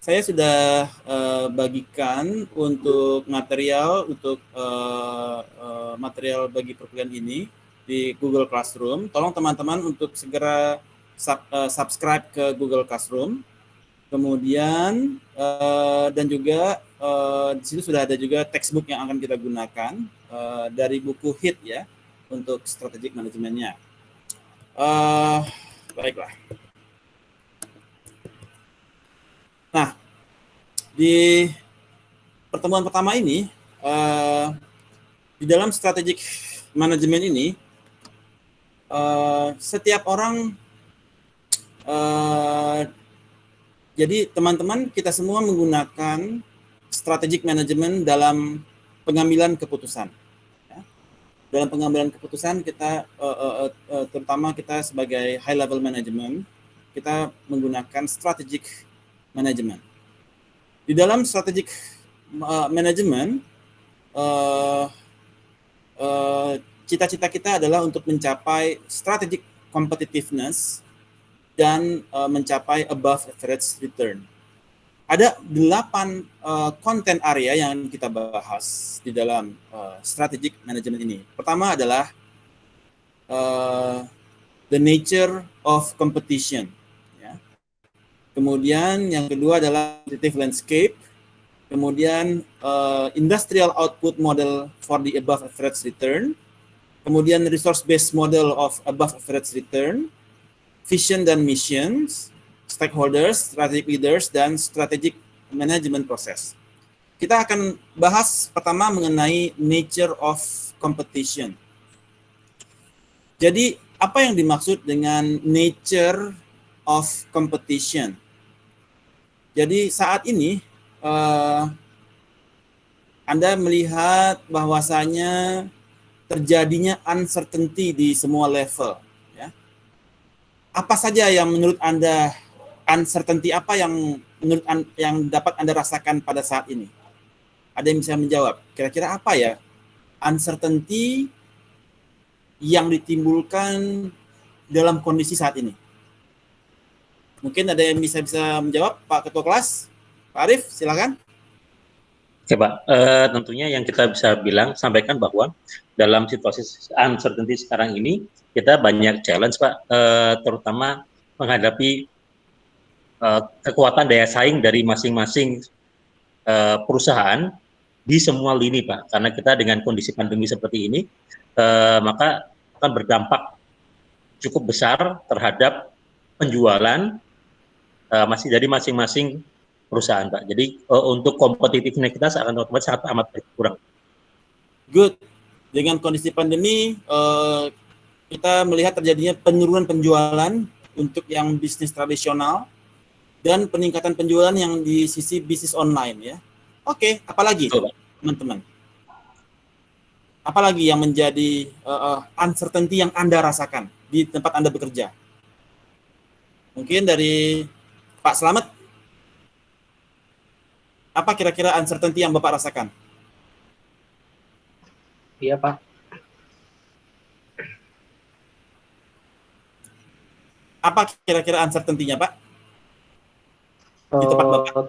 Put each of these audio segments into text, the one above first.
saya sudah bagikan untuk material material bagi perkuliahan ini di Google Classroom. Tolong teman-teman untuk segera subscribe ke Google Classroom. Kemudian dan juga di situ sudah ada juga textbook yang akan kita gunakan dari buku HIT ya untuk strategic manajemennya. Baiklah. Nah, di pertemuan pertama ini, di dalam strategic manajemen ini, setiap orang, jadi teman-teman kita semua menggunakan strategic manajemen dalam pengambilan keputusan. Ya. Dalam pengambilan keputusan kita, terutama kita sebagai high level management, kita menggunakan strategic management. Di dalam strategic management, cita-cita kita adalah untuk mencapai strategic competitiveness dan mencapai above average return. Ada 8 content area yang kita bahas di dalam strategic management ini. Pertama adalah the nature of competition. Kemudian yang kedua adalah competitive landscape. Kemudian industrial output model for the above average return. Kemudian resource based model of above average return. Vision dan missions, stakeholders, strategic leaders, dan strategic management process. Kita akan bahas pertama mengenai nature of competition. Jadi apa yang dimaksud dengan nature of competition? Jadi saat ini Anda melihat bahwasanya terjadinya uncertainty di semua level. Ya. Apa saja yang menurut Anda uncertainty apa yang menurut yang dapat Anda rasakan pada saat ini? Ada yang bisa menjawab? Kira-kira apa ya uncertainty yang ditimbulkan dalam kondisi saat ini? Mungkin ada yang bisa menjawab, Pak Ketua Kelas, Pak Arief, silakan. Oke, Pak. Tentunya yang kita bisa sampaikan bahwa dalam situasi uncertainty sekarang ini kita banyak challenge, Pak, terutama menghadapi kekuatan daya saing dari masing-masing perusahaan di semua lini, Pak. Karena kita dengan kondisi pandemi seperti ini, maka akan berdampak cukup besar terhadap penjualan masih dari masing-masing perusahaan, Pak. Jadi untuk kompetitiveness kita sangat amat berkurang. Good. Dengan kondisi pandemi, kita melihat terjadinya penurunan penjualan untuk yang bisnis tradisional dan peningkatan penjualan yang di sisi bisnis online, ya. Oke, apalagi, teman-teman? Apalagi yang menjadi uncertainty yang Anda rasakan di tempat Anda bekerja? Mungkin dari Pak Slamet, apa kira-kira uncertainty yang Bapak rasakan? Iya, Pak. Apa kira-kira uncertainty-nya, Pak? Di tempat Bapak?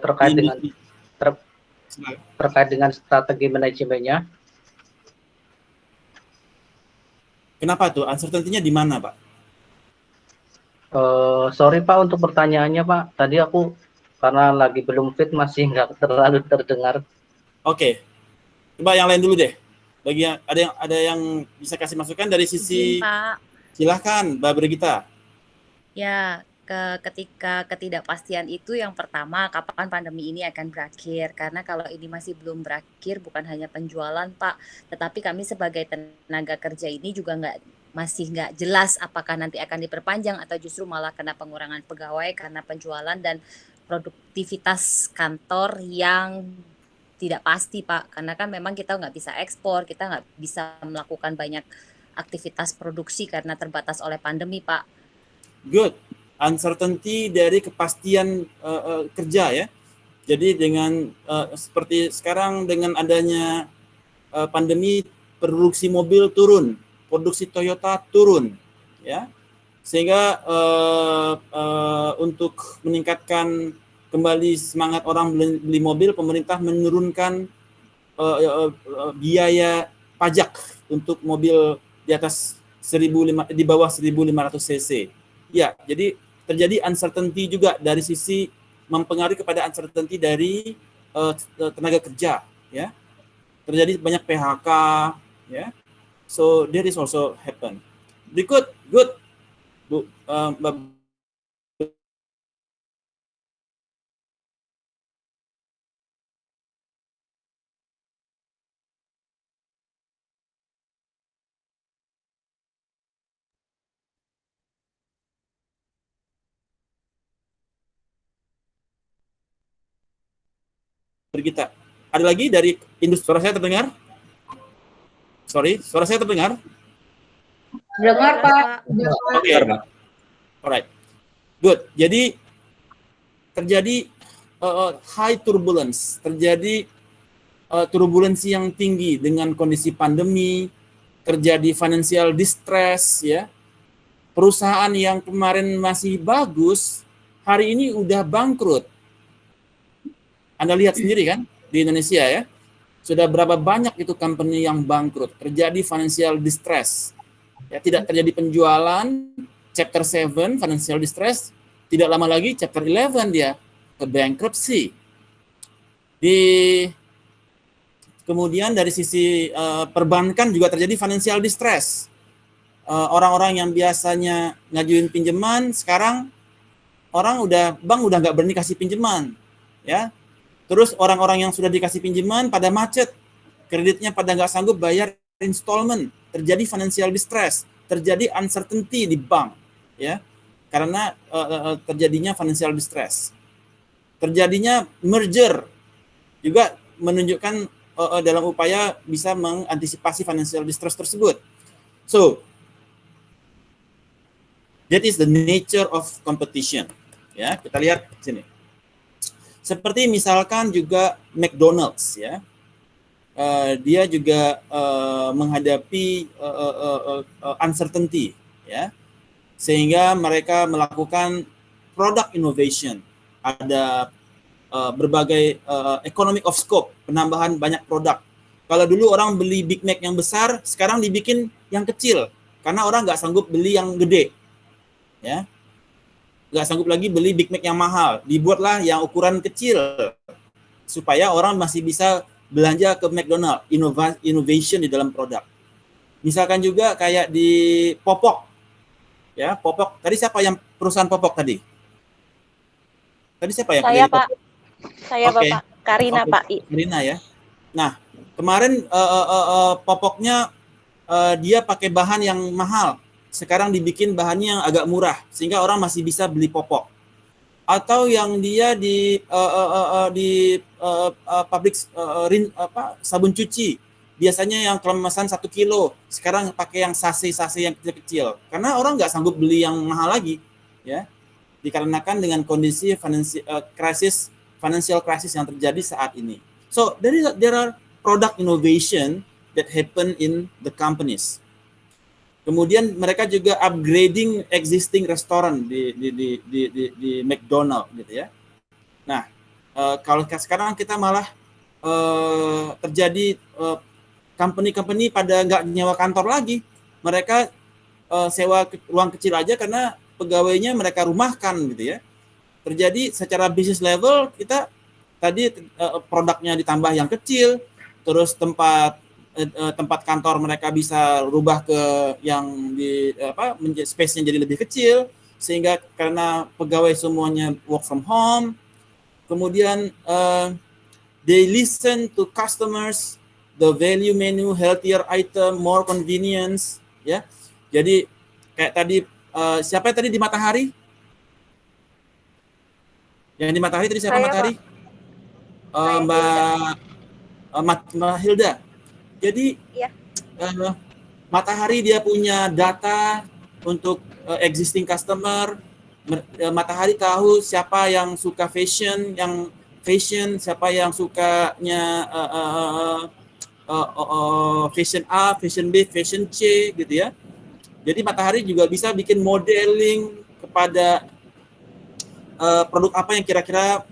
Terkait dengan strategi manajemennya. Kenapa tuh? Uncertainty-nya di mana, Pak? Sorry, Pak, untuk pertanyaannya, Pak. Tadi aku karena lagi belum fit masih nggak terlalu terdengar. Oke. Coba yang lain dulu deh. Bagi ada yang bisa kasih masukan dari sisi Pak. Silahkan, Mbak Brigita. Ya, ketika ketidakpastian itu yang pertama, kapan pandemi ini akan berakhir? Karena kalau ini masih belum berakhir, bukan hanya penjualan, Pak, tetapi kami sebagai tenaga kerja ini juga masih nggak jelas apakah nanti akan diperpanjang atau justru malah kena pengurangan pegawai karena penjualan dan produktivitas kantor yang tidak pasti, Pak. Karena kan memang kita nggak bisa ekspor, kita nggak bisa melakukan banyak aktivitas produksi karena terbatas oleh pandemi, Pak. Good. Uncertainty dari kepastian kerja, ya. Jadi dengan seperti sekarang dengan adanya pandemi, produksi mobil turun, produksi Toyota turun, ya. Sehingga untuk meningkatkan kembali semangat orang beli mobil, pemerintah menurunkan biaya pajak untuk mobil di atas di bawah 1.500 cc. Ya, jadi terjadi uncertainty juga dari sisi mempengaruhi kepada uncertainty dari tenaga kerja, ya. Terjadi banyak PHK, ya. So that is also happen. Berikut, good, Bu, Mbak. Kita. Ada lagi dari industri, suara saya terdengar? Sorry, suara saya terdengar? Dengar, Pak. Oke. Alright. Good. Jadi terjadi high turbulence, terjadi turbulensi yang tinggi dengan kondisi pandemi, terjadi financial distress, ya. Perusahaan yang kemarin masih bagus, hari ini udah bangkrut. Anda lihat sendiri kan di Indonesia, ya. Sudah berapa banyak itu company yang bangkrut, terjadi financial distress. Ya, tidak terjadi penjualan, chapter 7 financial distress, tidak lama lagi chapter 11 dia ke bankruptcy. Kemudian dari sisi perbankan juga terjadi financial distress. Orang-orang yang biasanya ngajuin pinjaman, sekarang bank udah nggak berani kasih pinjaman, ya. Terus orang-orang yang sudah dikasih pinjaman pada macet, kreditnya pada nggak sanggup bayar installment, terjadi financial distress, terjadi uncertainty di bank, ya, karena terjadinya financial distress. Terjadinya merger juga menunjukkan dalam upaya bisa mengantisipasi financial distress tersebut. So, that is the nature of competition. Ya, kita lihat sini. Seperti misalkan juga McDonald's, ya, dia juga menghadapi uncertainty, ya, sehingga mereka melakukan product innovation. Ada berbagai economic of scope, penambahan banyak produk. Kalau dulu orang beli Big Mac yang besar, sekarang dibikin yang kecil, karena orang nggak sanggup beli yang gede, ya. Nggak sanggup lagi beli Big Mac yang mahal, dibuatlah yang ukuran kecil supaya orang masih bisa belanja ke McDonald. Innovation di dalam produk. Misalkan juga kayak di Popok, ya, Popok. Tadi siapa yang perusahaan Popok tadi? Tadi siapa yang? Saya, Pak. Saya, okay. Bapak. Karina, okay. Pak. Karina, ya. Nah, kemarin Popoknya dia pakai bahan yang mahal. Sekarang dibikin bahannya yang agak murah sehingga orang masih bisa beli popok. Atau yang dia di pabrik sabun cuci, biasanya yang kemasan 1 kilo, sekarang pakai yang sase-sase yang kecil-kecil. Karena orang nggak sanggup beli yang mahal lagi, ya. Dikarenakan dengan kondisi financial crisis yang terjadi saat ini. So there are product innovation that happen in the companies. Kemudian mereka juga upgrading existing restoran di McDonald, gitu, ya. Nah, kalau sekarang kita malah terjadi company-company pada nggak nyewa kantor lagi, mereka sewa ruang kecil aja karena pegawainya mereka rumahkan, gitu, ya. Terjadi secara business level kita tadi produknya ditambah yang kecil, terus tempat kantor mereka bisa rubah ke yang space-nya jadi lebih kecil, sehingga karena pegawai semuanya work from home. Kemudian they listen to customers, the value menu, healthier item, more convenience, ya. Jadi kayak tadi siapa tadi di Matahari? Yang di Matahari tadi siapa? Saya, Matahari? Mbak Hilda. Jadi ya. Matahari dia punya data untuk existing customer. Matahari tahu siapa yang suka fashion, siapa yang sukanya fashion A, fashion B, fashion C, gitu, ya. Jadi Matahari juga bisa bikin modeling kepada produk apa yang kira-kira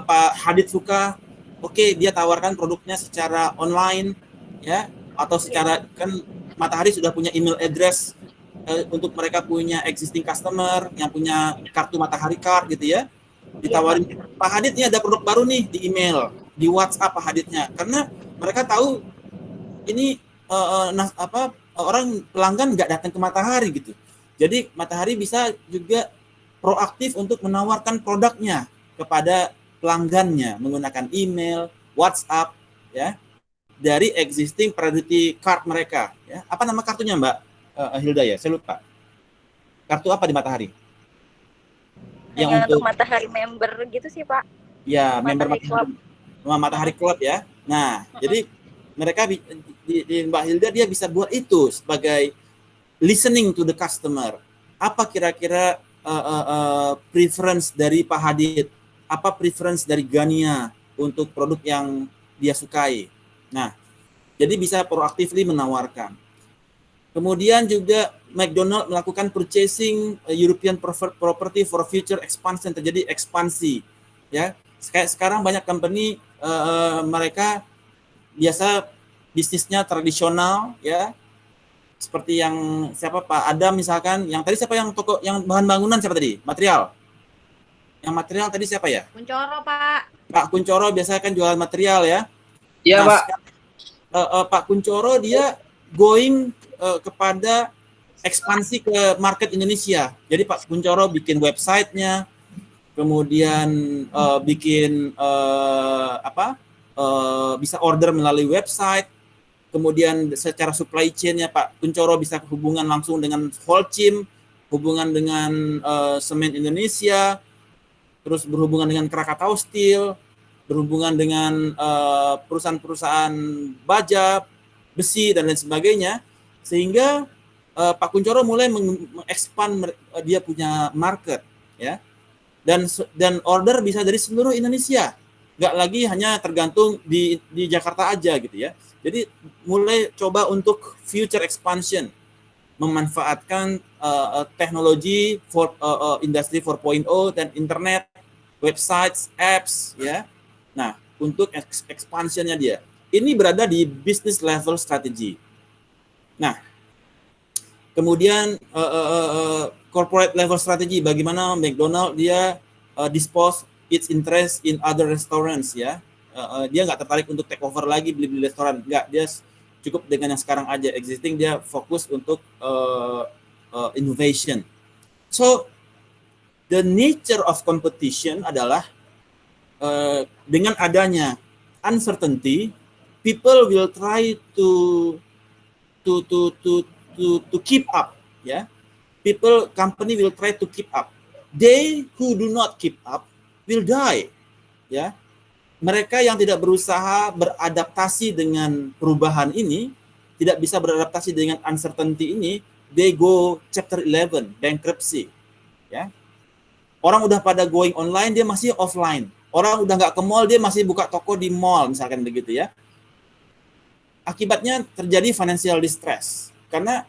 Pak Hadid suka, oke, dia tawarkan produknya secara online, ya, atau secara, kan Matahari sudah punya email address untuk mereka punya existing customer yang punya kartu Matahari Card gitu ya, ditawarin, Pak Hadid ini ada produk baru nih, di email, di WhatsApp Pak Hadidnya, karena mereka tahu ini orang pelanggan nggak datang ke Matahari gitu. Jadi Matahari bisa juga proaktif untuk menawarkan produknya kepada pelanggannya menggunakan email, WhatsApp, ya, dari existing priority card mereka. Ya. Apa nama kartunya Mbak Hilda ya? Saya lupa. Kartu apa di Matahari? Hanya untuk Matahari member gitu sih Pak. Ya, member Matahari Club. Matahari Club ya. Nah, jadi mereka di Mbak Hilda dia bisa buat itu sebagai listening to the customer. Apa kira-kira preference dari Pak Hadid? Apa preference dari Gania untuk produk yang dia sukai? Nah, jadi bisa proactively menawarkan. Kemudian juga McDonald melakukan purchasing European property for future expansion, terjadi ekspansi. Ya, sekarang banyak company mereka biasa bisnisnya tradisional, ya, seperti yang siapa Pak Adam misalkan, yang tadi siapa yang toko yang bahan bangunan siapa tadi? Material. Yang material tadi siapa ya? Kuncoro Pak. Pak Kuncoro biasanya kan jualan material ya. Iya, Pak. Pak Kuncoro dia going kepada ekspansi ke market Indonesia. Jadi Pak Kuncoro bikin websitenya, kemudian bikin bisa order melalui website, kemudian secara supply chain-nya Pak Kuncoro bisa hubungan langsung dengan Holcim, hubungan dengan Semen Indonesia, terus berhubungan dengan Krakatau Steel, berhubungan dengan perusahaan-perusahaan baja, besi, dan lain sebagainya, sehingga Pak Kuncoro mulai mengekspand dia punya market, ya, dan order bisa dari seluruh Indonesia, nggak lagi hanya tergantung di Jakarta aja gitu ya. Jadi mulai coba untuk future expansion, memanfaatkan teknologi industri 4.0 dan internet, websites, apps, ya. Nah, untuk expansionnya dia. Ini berada di business level strategy. Nah, kemudian corporate level strategy, bagaimana McDonald dia dispose its interest in other restaurants, ya. Dia nggak tertarik untuk take over lagi beli-beli restoran, nggak, dia cukup dengan yang sekarang aja existing, dia fokus untuk innovation. So the nature of competition adalah dengan adanya uncertainty, people will try to keep up, ya. Company will try to keep up. They who do not keep up will die, ya. Mereka yang tidak berusaha beradaptasi dengan perubahan ini, tidak bisa beradaptasi dengan uncertainty ini, they go chapter 11, bankruptcy, ya. Orang udah pada going online, dia masih offline. Orang udah nggak ke mall, dia masih buka toko di mall, misalkan begitu ya. Akibatnya terjadi financial distress, karena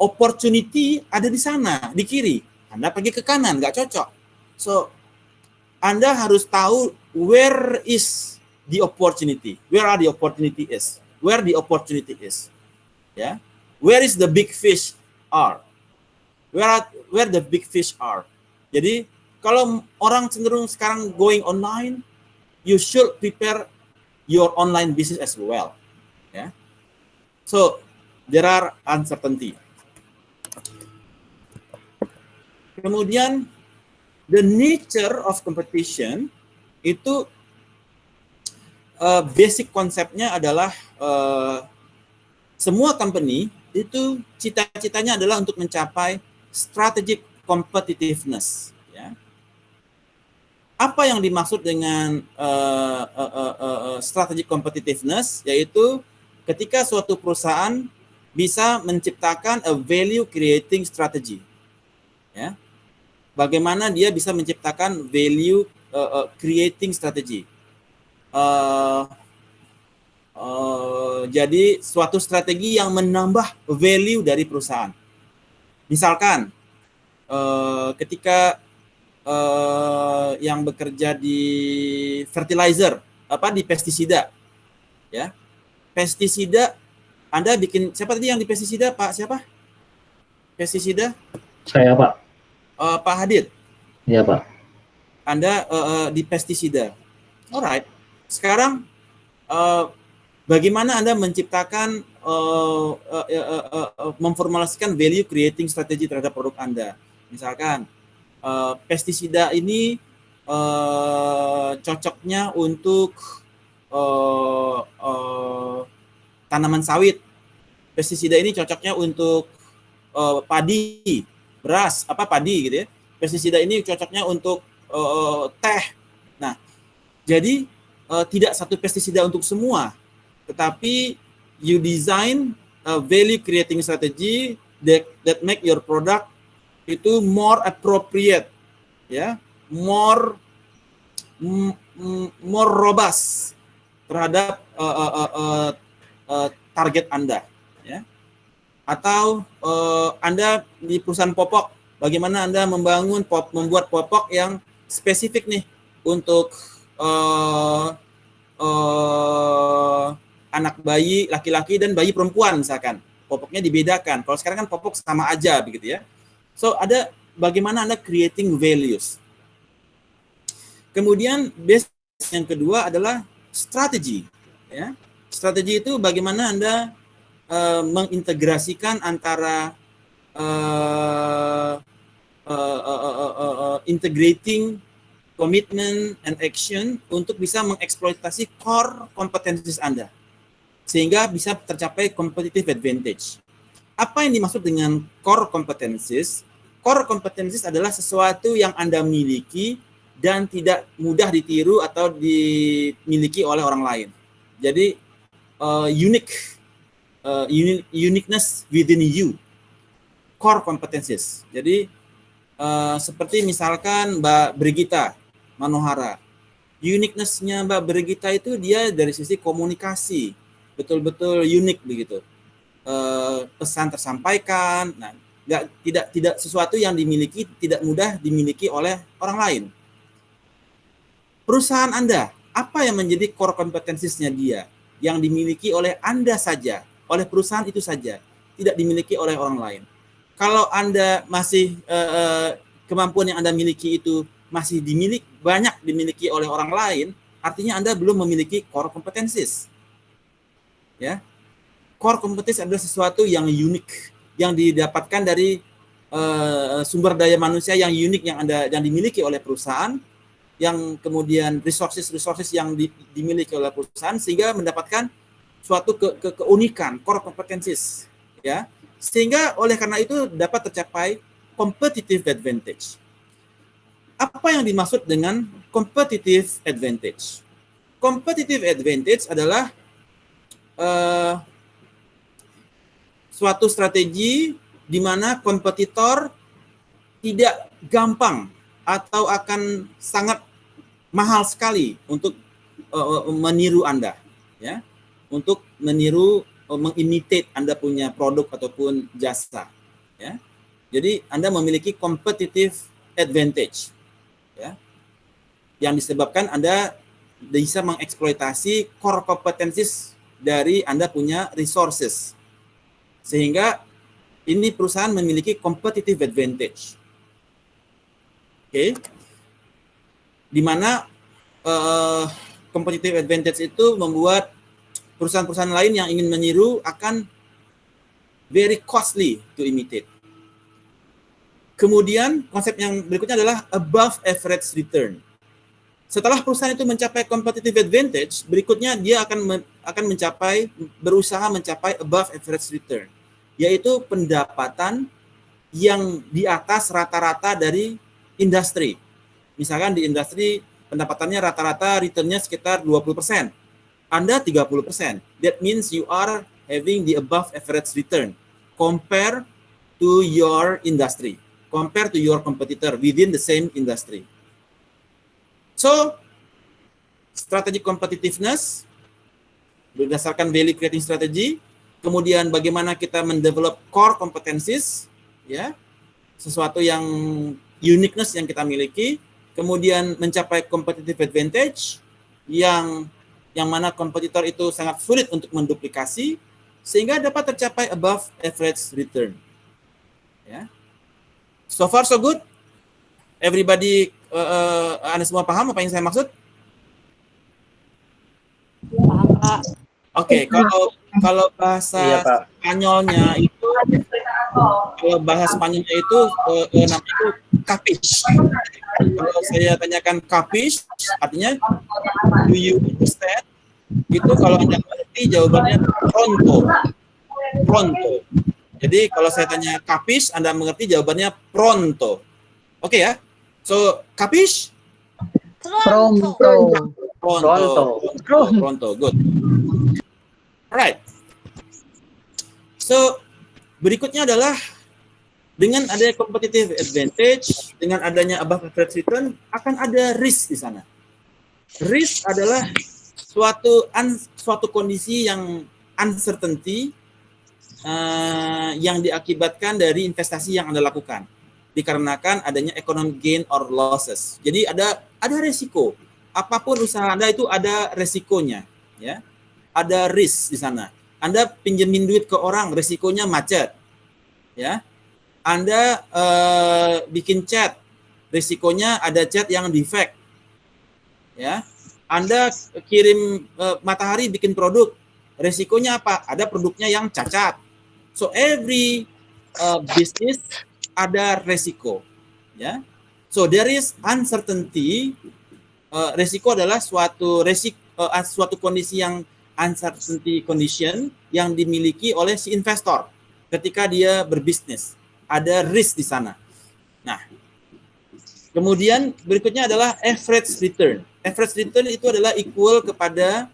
opportunity ada di sana, di kiri. Anda pergi ke kanan, nggak cocok. So, Anda harus tahu where is the opportunity, where are the opportunity is, where the opportunity is, ya, where is the big fish are, where the big fish are. Jadi kalau orang cenderung sekarang going online, you should prepare your online business as well, ya. So there are uncertainty. Kemudian the nature of competition itu basic konsepnya adalah semua company itu cita-citanya adalah untuk mencapai strategic competitiveness, ya. Apa yang dimaksud dengan strategic competitiveness, yaitu ketika suatu perusahaan bisa menciptakan a value creating strategy, ya. Bagaimana dia bisa menciptakan value creating strategy. Jadi suatu strategi yang menambah value dari perusahaan. Misalkan ketika yang bekerja di fertilizer, di pestisida, ya. Pestisida, Anda bikin, siapa tadi yang di pestisida, Pak? Siapa? Pestisida? Saya, Pak. Pak Hadid. Iya, Pak. Anda di pestisida. Alright. Sekarang bagaimana Anda menciptakan, memformulasikan value creating strategi terhadap produk Anda? Misalkan pestisida ini cocoknya untuk tanaman sawit. Pestisida ini cocoknya untuk padi, beras, padi gitu ya. Pestisida ini cocoknya untuk teh. Nah, jadi tidak satu pestisida untuk semua, tetapi you design a value creating strategy that make your product itu more appropriate, ya, more robust terhadap target Anda, ya. Atau Anda di perusahaan popok, bagaimana Anda membuat popok yang spesifik nih untuk anak bayi laki-laki dan bayi perempuan misalkan. Popoknya dibedakan. Kalau sekarang kan popok sama aja begitu ya. So ada bagaimana Anda creating values. Kemudian base yang kedua adalah strategi, ya. Strategi itu bagaimana Anda mengintegrasikan antara integrating commitment and action untuk bisa mengeksploitasi core kompetensi Anda sehingga bisa tercapai competitive advantage. Apa yang dimaksud dengan core competencies? Core competencies adalah sesuatu yang Anda miliki dan tidak mudah ditiru atau dimiliki oleh orang lain. Jadi uniqueness within you. Core competencies. Jadi seperti misalkan Mbak Brigita Manohara. Uniqueness-nya Mbak Brigita itu dia dari sisi komunikasi. Betul-betul unik begitu. Pesan tersampaikan, nah, tidak sesuatu yang dimiliki tidak mudah dimiliki oleh orang lain. Perusahaan Anda, apa yang menjadi core kompetensinya dia yang dimiliki oleh Anda saja, oleh perusahaan itu saja, tidak dimiliki oleh orang lain. Kalau Anda masih kemampuan yang Anda miliki itu masih banyak dimiliki oleh orang lain, artinya Anda belum memiliki core competencies. Ya. Core competencies adalah sesuatu yang unik yang didapatkan dari sumber daya manusia yang unik yang dimiliki oleh perusahaan, yang kemudian resources yang dimiliki oleh perusahaan sehingga mendapatkan suatu keunikan core competencies, ya. Sehingga oleh karena itu dapat tercapai competitive advantage. Apa yang dimaksud dengan competitive advantage? Competitive advantage adalah suatu strategi di mana kompetitor tidak gampang atau akan sangat mahal sekali untuk meniru Anda, ya, untuk meniru, mengimitate Anda punya produk ataupun jasa, ya. Jadi Anda memiliki competitive advantage, ya, yang disebabkan Anda bisa mengeksploitasi core competencies dari Anda punya resources, sehingga ini perusahaan memiliki competitive advantage. Oke, di mana competitive advantage itu membuat perusahaan-perusahaan lain yang ingin meniru akan very costly to imitate. Kemudian konsep yang berikutnya adalah above average return. Setelah perusahaan itu mencapai competitive advantage, berikutnya dia akan berusaha mencapai above average return, yaitu pendapatan yang di atas rata-rata dari industri. Misalkan di industri pendapatannya rata-rata returnnya sekitar 20%. Anda 30%. That means you are having the above average return compare to your industry, compare to your competitor within the same industry. So, strategi competitiveness berdasarkan value creating strategy, kemudian bagaimana kita mendevelop core competencies, ya, sesuatu yang uniqueness yang kita miliki, kemudian mencapai competitive advantage yang mana kompetitor itu sangat sulit untuk menduplikasi, sehingga dapat tercapai above average return. Ya. So far so good. Everybody, Anda semua paham apa yang saya maksud? Paham, Pak. Oke, kalau bahasa Iya, Pak. Spanyolnya itu, namanya itu capish. Kalau saya tanyakan capish, artinya do you understand? Itu kalau Anda mengerti, jawabannya pronto. Jadi kalau saya tanya capish, Anda mengerti, jawabannya pronto. Oke ya? So, capish? Pronto. Good. Alright. So, berikutnya adalah dengan adanya competitive advantage, dengan adanya above average return, akan ada risk di sana. Risk adalah suatu kondisi yang uncertainty yang diakibatkan dari investasi yang Anda lakukan, dikarenakan adanya economic gain or losses. Jadi ada resiko. Apapun usaha Anda itu ada resikonya, ya. Ada risk di sana. Anda pinjemin duit ke orang, resikonya macet, ya. Anda bikin chat, resikonya ada chat yang defect, ya. Anda kirim Matahari bikin produk, resikonya apa? Ada produknya yang cacat. So every business ada resiko, ya. So there is uncertainty. Resiko adalah suatu kondisi yang uncertainty condition yang dimiliki oleh si investor ketika dia berbisnis. Ada risk di sana. Nah, kemudian berikutnya adalah average return. Average return itu adalah equal kepada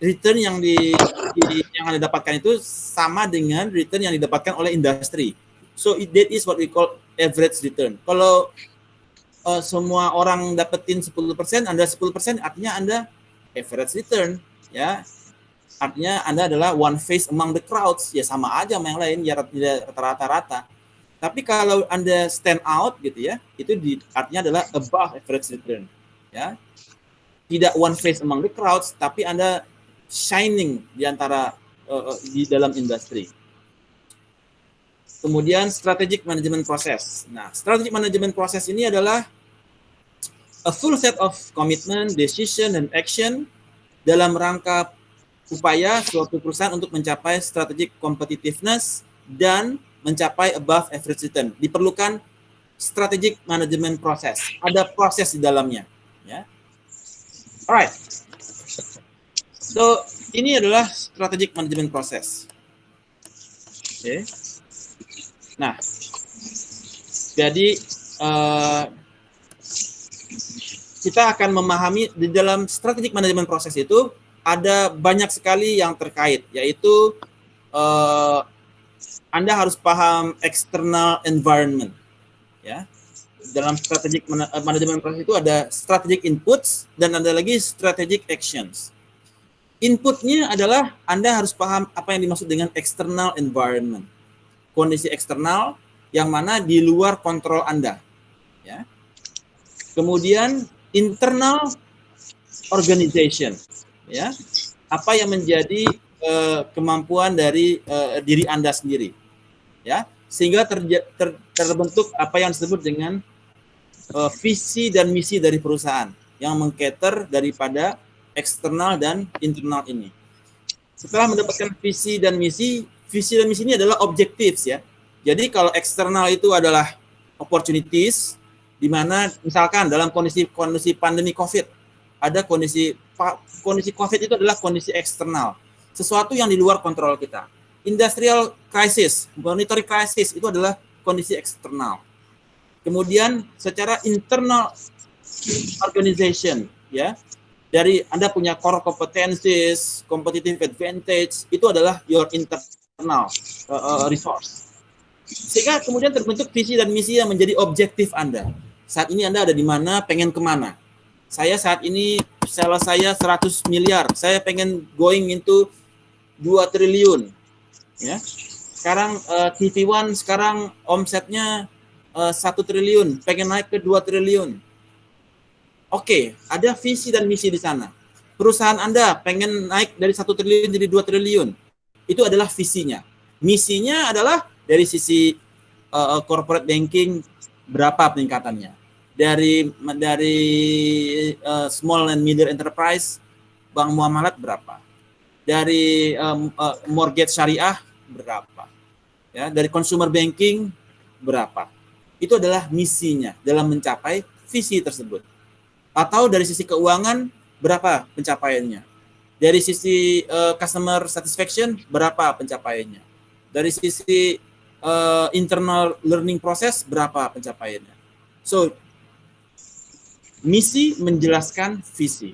return yang Anda dapatkan itu sama dengan return yang didapatkan oleh industri. So that is what we call average return. Kalau semua orang dapetin 10%, Anda 10%, artinya Anda average return, ya. Artinya Anda adalah one face among the crowds, ya sama aja sama yang lain, ya tidak rata-rata. Tapi kalau Anda stand out gitu ya, itu artinya adalah above average return, ya. Tidak one face among the crowds, tapi Anda shining di antara di dalam industri. Kemudian strategic management process. Nah, strategic management process ini adalah a full set of commitment, decision, dan action dalam rangka upaya suatu perusahaan untuk mencapai strategic competitiveness dan mencapai above average return. Diperlukan strategic management process. Ada proses di dalamnya. Ya. Alright. So, ini adalah strategic management process. Oke. Nah, jadi kita akan memahami di dalam strategic management process itu ada banyak sekali yang terkait, yaitu Anda harus paham external environment. Ya. Dalam strategic management process itu ada strategic inputs dan ada lagi strategic actions. Inputnya adalah Anda harus paham apa yang dimaksud dengan external environment. Kondisi eksternal yang mana di luar kontrol Anda. Ya. Kemudian internal organization. Ya. Apa yang menjadi kemampuan dari diri Anda sendiri. Ya. Sehingga terbentuk apa yang disebut dengan visi dan misi dari perusahaan yang mengcater daripada eksternal dan internal ini. Setelah mendapatkan visi dan misi ini adalah objectives ya. Jadi kalau eksternal itu adalah opportunities, di mana misalkan dalam kondisi pandemi COVID, ada kondisi COVID itu adalah kondisi eksternal, sesuatu yang di luar kontrol kita. Industrial crisis, monetary crisis itu adalah kondisi eksternal. Kemudian secara internal organization, ya, dari Anda punya core competencies, competitive advantage, itu adalah your internal resource. Sehingga kemudian terbentuk visi dan misi yang menjadi objektif Anda. Saat ini Anda ada di mana, pengen kemana? Saya saat ini, sales saya 100 miliar, saya pengen going into 2 triliun. Ya. Sekarang TV One sekarang omsetnya 1 triliun, pengen naik ke 2 triliun. Oke, ada visi dan misi di sana. Perusahaan Anda pengen naik dari 1 triliun jadi 2 triliun. Itu adalah visinya. Misinya adalah dari sisi corporate banking berapa peningkatannya. Dari small and medium enterprise, bank muamalat berapa. Dari mortgage syariah berapa. Ya, dari consumer banking berapa. Itu adalah misinya dalam mencapai visi tersebut. Atau dari sisi keuangan berapa pencapaiannya. Dari sisi customer satisfaction berapa pencapaiannya. Dari sisi internal learning process berapa pencapaiannya. So, misi menjelaskan visi.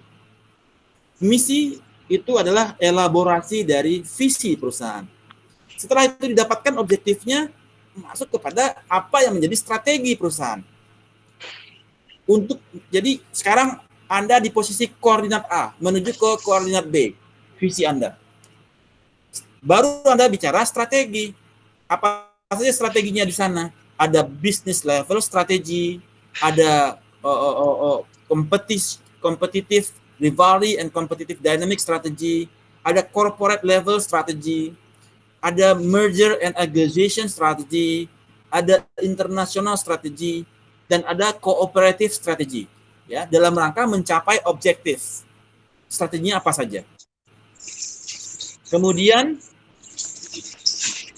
Misi itu adalah elaborasi dari visi perusahaan. Setelah itu didapatkan objektifnya, masuk kepada apa yang menjadi strategi perusahaan. Jadi sekarang Anda di posisi koordinat A menuju ke koordinat B, visi Anda. Baru Anda bicara strategi. Apa saja strateginya di sana? Ada business level strategi, ada competitive rivalry and competitive dynamic strategy, ada corporate level strategi, ada merger and acquisition strategy, ada international strategy, dan ada cooperative strategy. Ya, dalam rangka mencapai objektif. Strateginya apa saja? Kemudian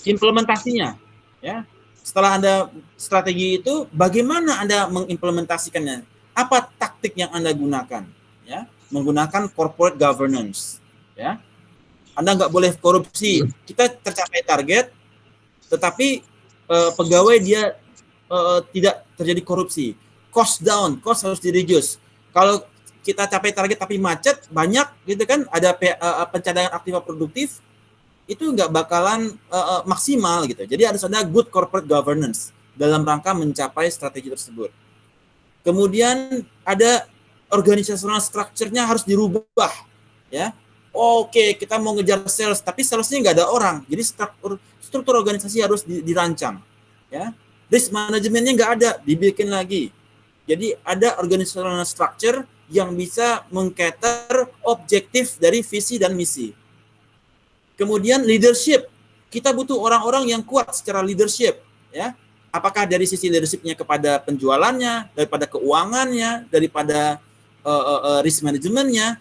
implementasinya, ya. Setelah Anda strategi itu, bagaimana Anda mengimplementasikannya? Apa taktik yang Anda gunakan? Ya, menggunakan corporate governance. Ya, Anda nggak boleh korupsi. Kita tercapai target, tetapi pegawai dia tidak terjadi korupsi. Cost down, cost harus di-reduce. Kalau kita capai target tapi macet banyak, gitu kan? Ada pencadangan aktiva produktif, itu nggak bakalan maksimal gitu. Jadi harus ada good corporate governance dalam rangka mencapai strategi tersebut. Kemudian ada organizational structure-nya harus dirubah, ya. Oke, kita mau ngejar sales, tapi salesnya nggak ada orang. Jadi struktur organisasi harus dirancang, ya. Risk manajemennya nggak ada, dibikin lagi. Jadi ada organizational structure yang bisa meng-cater objektif dari visi dan misi. Kemudian leadership, kita butuh orang-orang yang kuat secara leadership, ya. Apakah dari sisi leadership-nya kepada penjualannya, daripada keuangannya, daripada risk manajemennya,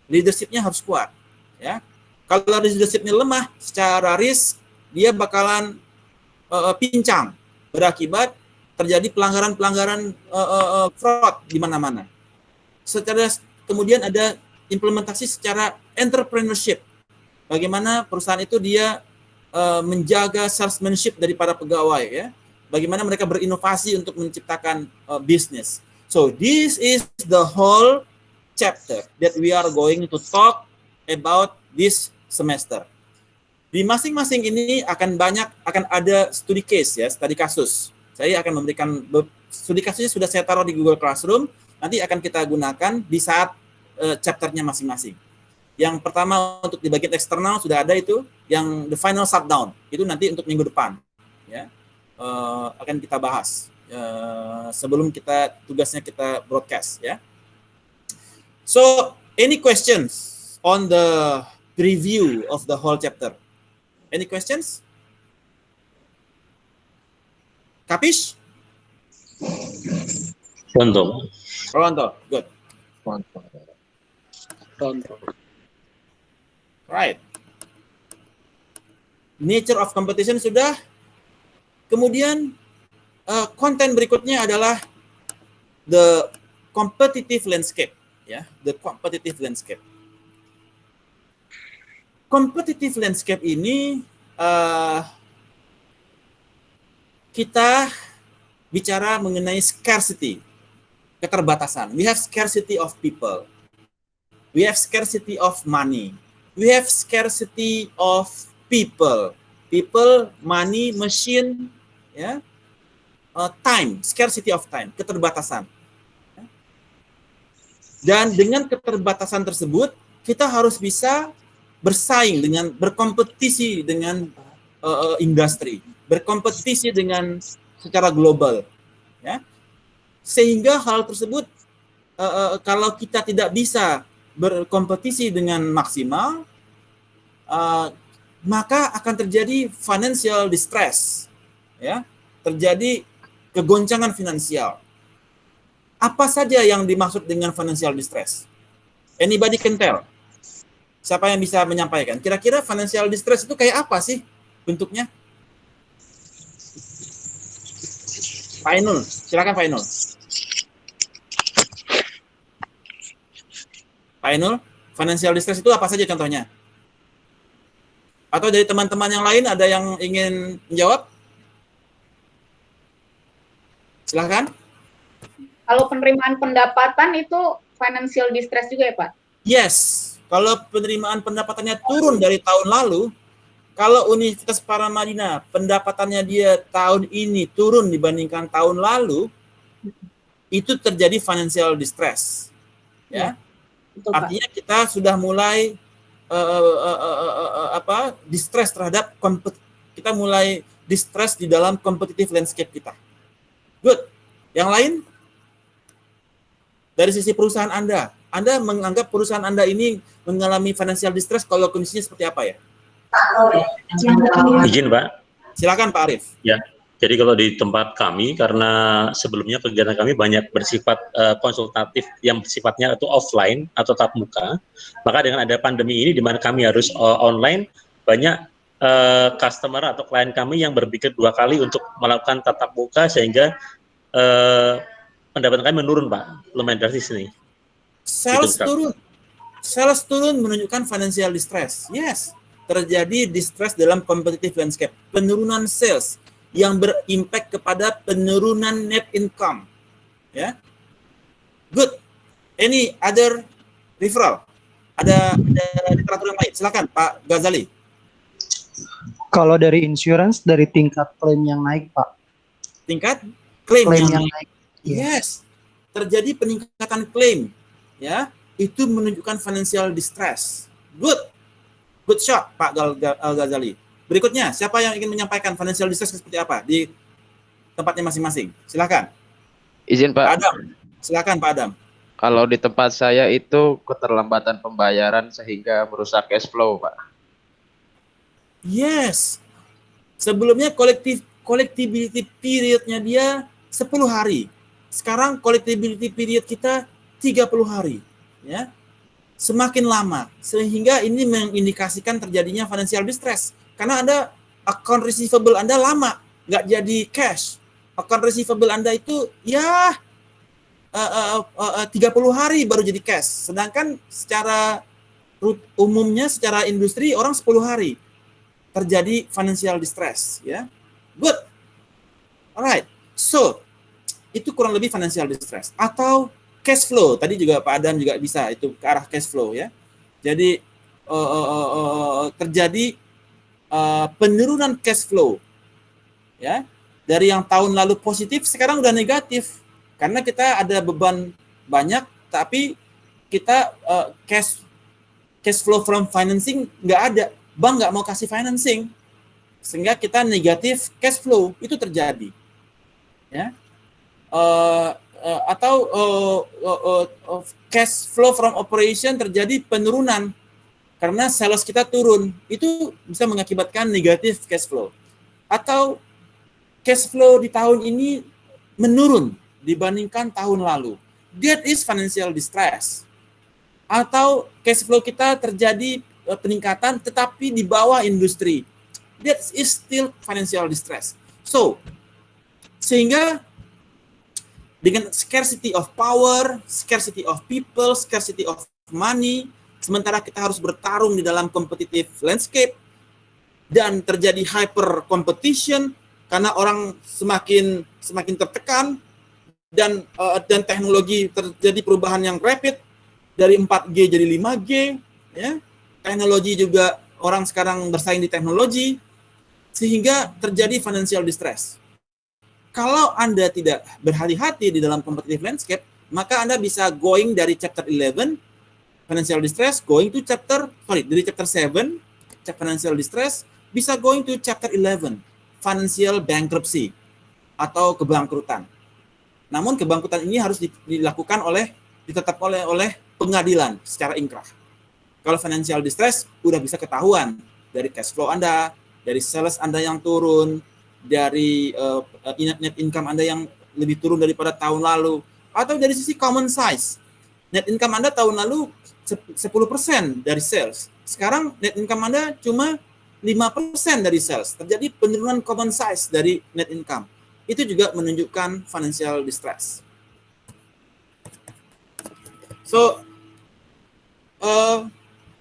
leadership-nya harus kuat, ya. Kalau leadership-nya lemah secara risk, dia bakalan pincang, berakibat terjadi pelanggaran-pelanggaran fraud di mana-mana. Kemudian ada implementasi secara entrepreneurship. Bagaimana perusahaan itu dia menjaga salesmanship dari para pegawai, ya. Bagaimana mereka berinovasi untuk menciptakan bisnis. So this is the whole chapter that we are going to talk about this semester. Di masing-masing ini akan ada studi case, ya, studi kasus. Saya akan memberikan studi kasusnya, sudah saya taruh di Google Classroom. Nanti akan kita gunakan di saat chapternya masing-masing. Yang pertama untuk di bagian eksternal sudah ada itu, yang the final shutdown itu nanti untuk minggu depan, ya. Akan kita bahas sebelum tugasnya kita broadcast, ya. So, any questions on the preview of the whole chapter? Any questions? Kapish? Pronto. Good. Right. Nature of competition sudah. Kemudian konten berikutnya adalah the competitive landscape, ya, the competitive landscape. Competitive landscape ini kita bicara mengenai scarcity, keterbatasan. We have scarcity of people. We have scarcity of money. We have scarcity of people. People, money, machine, ya. Time, scarcity of time, keterbatasan. Dan dengan keterbatasan tersebut, kita harus bisa bersaing berkompetisi dengan industri, berkompetisi dengan secara global, ya. Sehingga hal tersebut kalau kita tidak bisa berkompetisi dengan maksimal, maka akan terjadi financial distress, ya, terjadi kegoncangan finansial. Apa saja yang dimaksud dengan financial distress? Anybody can tell? Siapa yang bisa menyampaikan? Kira-kira financial distress itu kayak apa sih bentuknya? Pak Ainul, silakan Pak Ainul. Pak Ainul, financial distress itu apa saja contohnya? Atau dari teman-teman yang lain ada yang ingin menjawab? Silahkan. Kalau penerimaan pendapatan itu financial distress juga ya Pak? Yes, kalau penerimaan pendapatannya turun dari tahun lalu, kalau Universitas Paramadina pendapatannya dia tahun ini turun dibandingkan tahun lalu, itu terjadi financial distress. Ya, betul, artinya Pak. kita sudah mulai distress terhadap kita mulai distress di dalam competitive landscape kita. Good. Yang lain? Dari sisi perusahaan Anda menganggap perusahaan Anda ini mengalami financial distress kalau kondisinya seperti apa ya? Izin Pak. Silakan Pak Arief. Ya, jadi kalau di tempat kami, karena sebelumnya kegiatan kami banyak bersifat konsultatif yang sifatnya itu offline atau tatap muka, maka dengan ada pandemi ini di mana kami harus online, banyak customer atau klien kami yang berpikir 2 kali untuk melakukan tatap muka sehingga pendapatan kami menurun Pak, lumayan drastis nih. Sales turun menunjukkan financial distress. Yes, terjadi distress dalam competitive landscape. Penurunan sales yang berimpact kepada penurunan net income. Ya, good. Any other referral? Ada literatur yang lain? Silakan Pak Ghazali. Kalau dari insurance, dari tingkat klaim yang naik Pak. Tingkat klaim yang naik. Yes, terjadi peningkatan klaim, ya, itu menunjukkan financial distress. Good shot, Pak Ghazali. Berikutnya, siapa yang ingin menyampaikan financial distress seperti apa di tempatnya masing-masing? Silakan. Izin Pak. Pak Adam, silakan Pak Adam. Kalau di tempat saya itu keterlambatan pembayaran sehingga merusak cash flow, Pak. Yes, sebelumnya collectibility periodnya dia 10 hari. Sekarang collectibility period kita 30 hari, ya. Semakin lama, sehingga ini mengindikasikan terjadinya financial distress. Karena account receivable Anda lama, nggak jadi cash. Account receivable Anda itu, ya, 30 hari baru jadi cash. Sedangkan secara umumnya, secara industri, orang 10 hari terjadi financial distress, ya. Good. Alright, so, itu kurang lebih financial distress. Atau cash flow, tadi juga Pak Adam juga bisa itu ke arah cash flow, ya. Jadi terjadi penurunan cash flow, ya, dari yang tahun lalu positif sekarang udah negatif karena kita ada beban banyak, tapi kita cash flow from financing nggak ada, bank nggak mau kasih financing, sehingga kita negatif cash flow, itu terjadi, ya. Atau cash flow from operation terjadi penurunan karena sales kita turun, itu bisa mengakibatkan negatif cash flow. Atau cash flow di tahun ini menurun dibandingkan tahun lalu, that is financial distress. Atau cash flow kita terjadi peningkatan tetapi di bawah industri, that is still financial distress. So, sehingga dengan scarcity of power, scarcity of people, scarcity of money, sementara kita harus bertarung di dalam competitive landscape, dan terjadi hyper competition, karena orang semakin tertekan, dan teknologi terjadi perubahan yang rapid, dari 4G jadi 5G, ya. Teknologi juga, orang sekarang bersaing di teknologi, sehingga terjadi financial distress. Kalau Anda tidak berhati-hati di dalam competitive landscape, maka Anda bisa going dari chapter 11, financial distress, going to dari chapter 7, financial distress, bisa going to chapter 11, financial bankruptcy atau kebangkrutan. Namun kebangkrutan ini harus dilakukan ditetapkan oleh pengadilan secara inkrah. Kalau financial distress udah bisa ketahuan dari cash flow Anda, dari sales Anda yang turun, dari net income Anda yang lebih turun daripada tahun lalu, atau dari sisi common size. Net income Anda tahun lalu 10% dari sales. Sekarang net income Anda cuma 5% dari sales. Terjadi penurunan common size dari net income. Itu juga menunjukkan financial distress. So,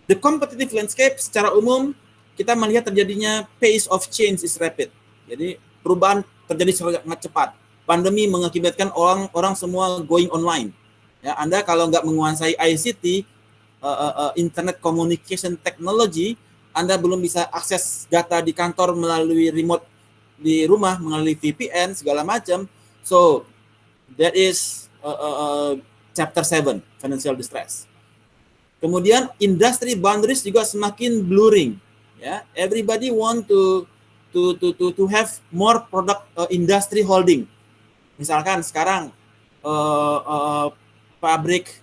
the competitive landscape secara umum kita melihat terjadinya pace of change is rapid. Jadi perubahan terjadi sangat cepat. Pandemi mengakibatkan orang semua going online. Ya, Anda kalau nggak menguasai ICT, internet communication technology, Anda belum bisa akses data di kantor melalui remote di rumah, melalui VPN segala macam. So that is chapter 7, financial distress. Kemudian industry boundaries juga semakin blurring. Ya, everybody want to have more product industry holding. Misalkan sekarang pabrik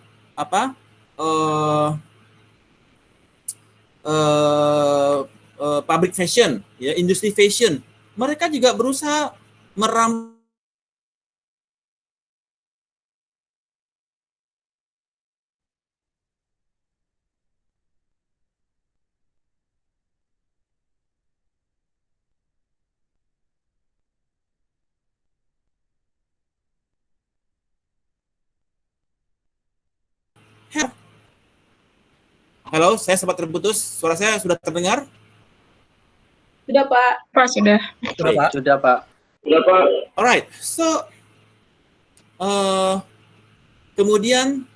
pabrik fashion, ya, industri fashion, mereka juga berusaha Halo, saya sempat terputus. Suara saya sudah terdengar? Sudah, Pak. Pak, sudah. Sudah, Pak. Alright, so kemudian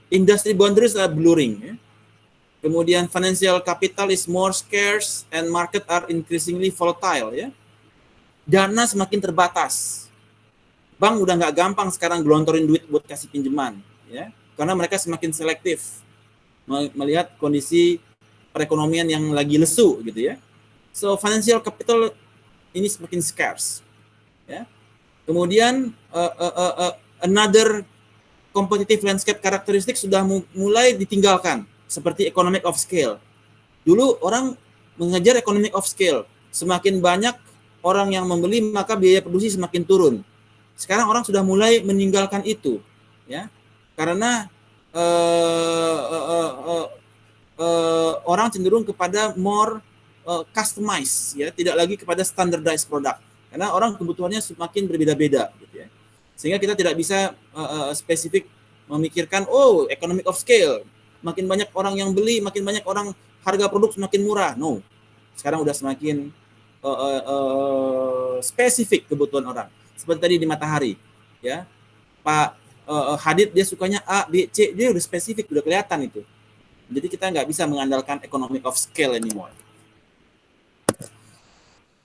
industry boundaries are blurring. Ya. Kemudian financial capital is more scarce and market are increasingly volatile. Ya. Dana semakin terbatas. Bank udah nggak gampang sekarang gelontorin duit buat kasih pinjaman. Ya. Karena mereka semakin selektif melihat kondisi perekonomian yang lagi lesu gitu ya. So financial capital ini semakin scarce. Ya. Kemudian another competitive landscape karakteristik sudah mulai ditinggalkan seperti economic of scale. Dulu orang mengejar economic of scale, semakin banyak orang yang membeli maka biaya produksi semakin turun. Sekarang orang sudah mulai meninggalkan itu, ya. Karena orang cenderung kepada more customized, ya, tidak lagi kepada standardized product, karena orang kebutuhannya semakin berbeda-beda, gitu ya. Sehingga kita tidak bisa spesifik memikirkan, oh, economic of scale, makin banyak orang yang beli, makin banyak orang, harga produk semakin murah. No, sekarang udah semakin spesifik kebutuhan orang. Seperti tadi di Matahari, ya, Pak Hadid dia sukanya A, B, C, dia udah spesifik, udah kelihatan itu. Jadi kita nggak bisa mengandalkan economic of scale anymore.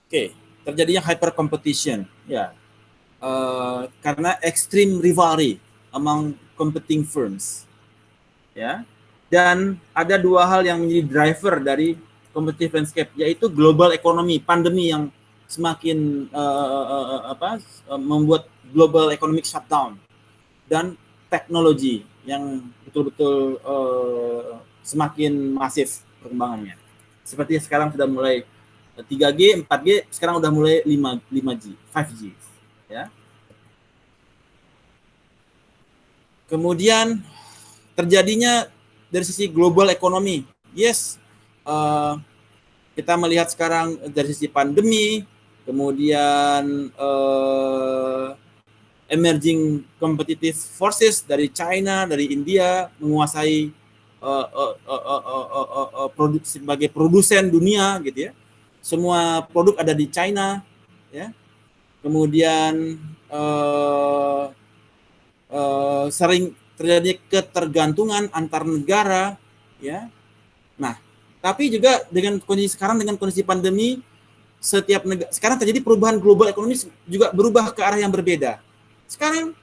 Oke, terjadinya hyper competition, ya, karena extreme rivalry among competing firms, ya. Dan ada dua hal yang menjadi driver dari competitive landscape, yaitu global economy, pandemi yang semakin membuat global economic shutdown, dan teknologi yang betul-betul semakin masif perkembangannya. Seperti sekarang sudah mulai 3G, 4G, sekarang sudah mulai 5G, 5G. Ya. Kemudian terjadinya dari sisi global ekonomi. Yes, kita melihat sekarang dari sisi pandemi, kemudian emerging competitive forces dari China, dari India menguasai produksi sebagai produsen dunia, gitu ya. Semua produk ada di China, ya. Kemudian sering terjadi ketergantungan antar negara, ya. Nah, tapi juga dengan kondisi sekarang, dengan kondisi pandemi, setiap negara sekarang terjadi perubahan global ekonomi juga berubah ke arah yang berbeda. Sekarang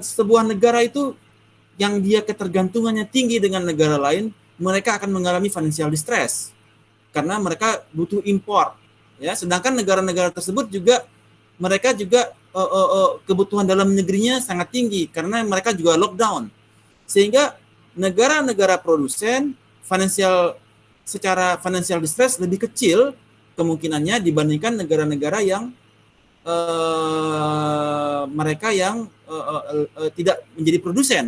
sebuah negara itu yang dia ketergantungannya tinggi dengan negara lain, mereka akan mengalami financial distress karena mereka butuh impor, ya. Sedangkan negara-negara tersebut juga mereka juga kebutuhan dalam negerinya sangat tinggi karena mereka juga lockdown, sehingga negara-negara produsen secara financial distress lebih kecil kemungkinannya dibandingkan negara-negara yang mereka yang tidak menjadi produsen.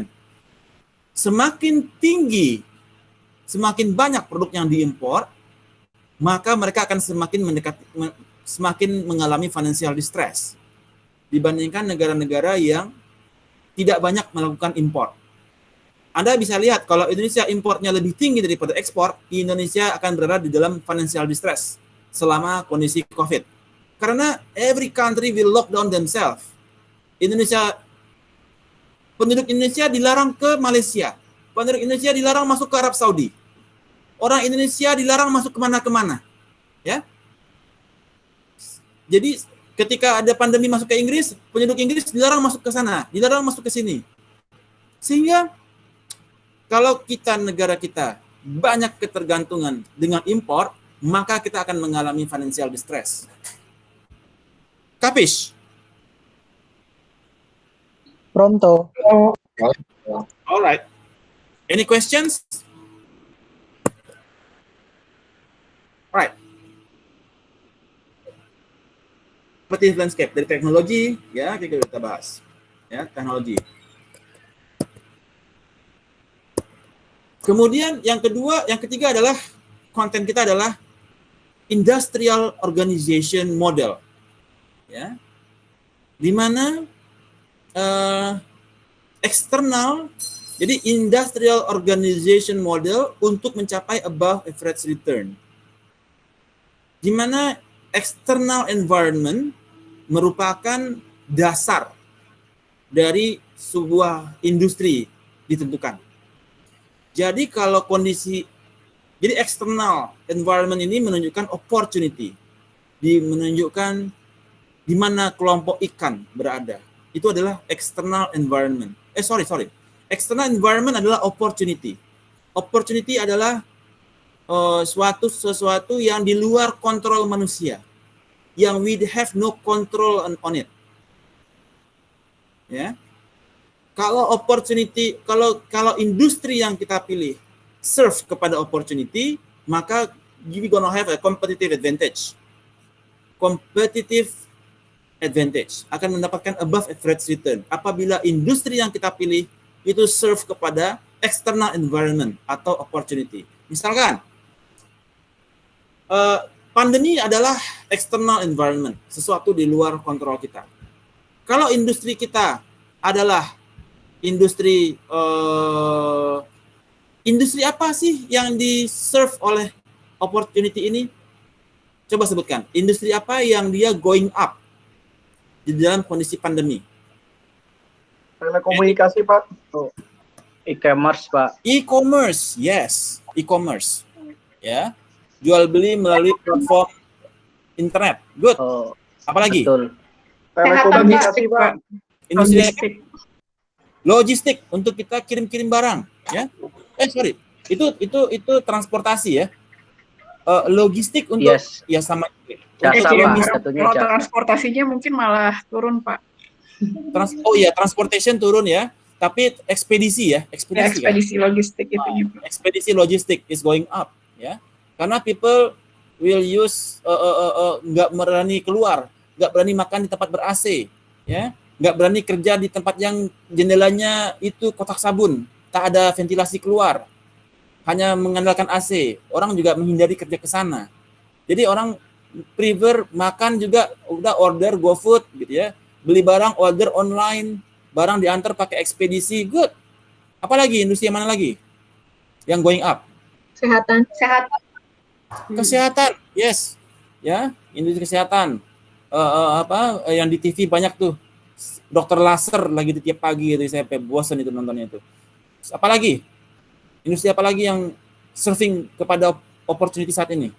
Semakin tinggi, semakin banyak produk yang diimpor, maka mereka akan semakin mengalami financial distress dibandingkan negara-negara yang tidak banyak melakukan impor. Anda bisa lihat kalau Indonesia importnya lebih tinggi daripada ekspor, Indonesia akan berada di dalam financial distress selama kondisi COVID. Karena every country will lock down themselves. Penduduk Indonesia dilarang ke Malaysia. Penduduk Indonesia dilarang masuk ke Arab Saudi. Orang Indonesia dilarang masuk kemana-kemana. Ya. Jadi ketika ada pandemi masuk ke Inggris, penduduk Inggris dilarang masuk ke sana, dilarang masuk ke sini. Sehingga kalau negara kita banyak ketergantungan dengan impor, maka kita akan mengalami financial distress. Kapish? Pronto. Alright. Any questions? Right. Competitive landscape dari teknologi, ya kita bahas. Ya, teknologi. Kemudian yang ketiga adalah konten kita adalah industrial organization model, ya, di mana eksternal, jadi industrial organization model untuk mencapai above average return, di mana external environment merupakan dasar dari sebuah industri ditentukan. Jadi kalau jadi external environment ini menunjukkan opportunity, menunjukkan di mana kelompok ikan berada. Itu adalah external environment. External environment adalah opportunity. Opportunity adalah sesuatu yang di luar kontrol manusia, yang we have no control on it. Ya. Kalau opportunity, kalau industri yang kita pilih serve kepada opportunity, maka we gonna have a competitive advantage. Competitive advantage akan mendapatkan above average return apabila industri yang kita pilih itu serve kepada external environment atau opportunity. Misalkan pandemi adalah external environment, sesuatu di luar kontrol kita. Kalau industri kita adalah industri apa sih yang di-serve oleh opportunity ini? Coba sebutkan, industri apa yang dia going up di dalam kondisi pandemi? Telekomunikasi, Pak. E-commerce, Pak. E-commerce, yes, e-commerce. Ya, jual beli melalui platform internet. Good. Apalagi? Betul. Telekomunikasi, Pak. Industri logistik untuk kita kirim-kirim barang, ya. Itu transportasi ya. Logistik untuk ya sama. Jasa, kalau transportasinya mungkin malah turun, Pak. Transportation turun ya. Tapi ekspedisi ya, ekspedisi logistik itu. Ekspedisi logistik is going up, ya. Karena people will use nggak berani keluar, nggak berani makan di tempat ber-AC, ya. Nggak berani kerja di tempat yang jendelanya itu kotak sabun, tak ada ventilasi keluar, hanya mengandalkan AC. Orang juga menghindari kerja ke sana. Jadi orang prefer makan juga udah order GoFood gitu ya, beli barang order online, barang diantar pakai ekspedisi, good. Apalagi industri yang mana lagi yang going up? Kesehatan, yes, ya, industri kesehatan. Yang di TV banyak tuh. Dokter laser lagi di tiap pagi gitu, saya bosan itu nontonnya itu. Apalagi? Industri apa lagi yang surfing kepada opportunity saat ini?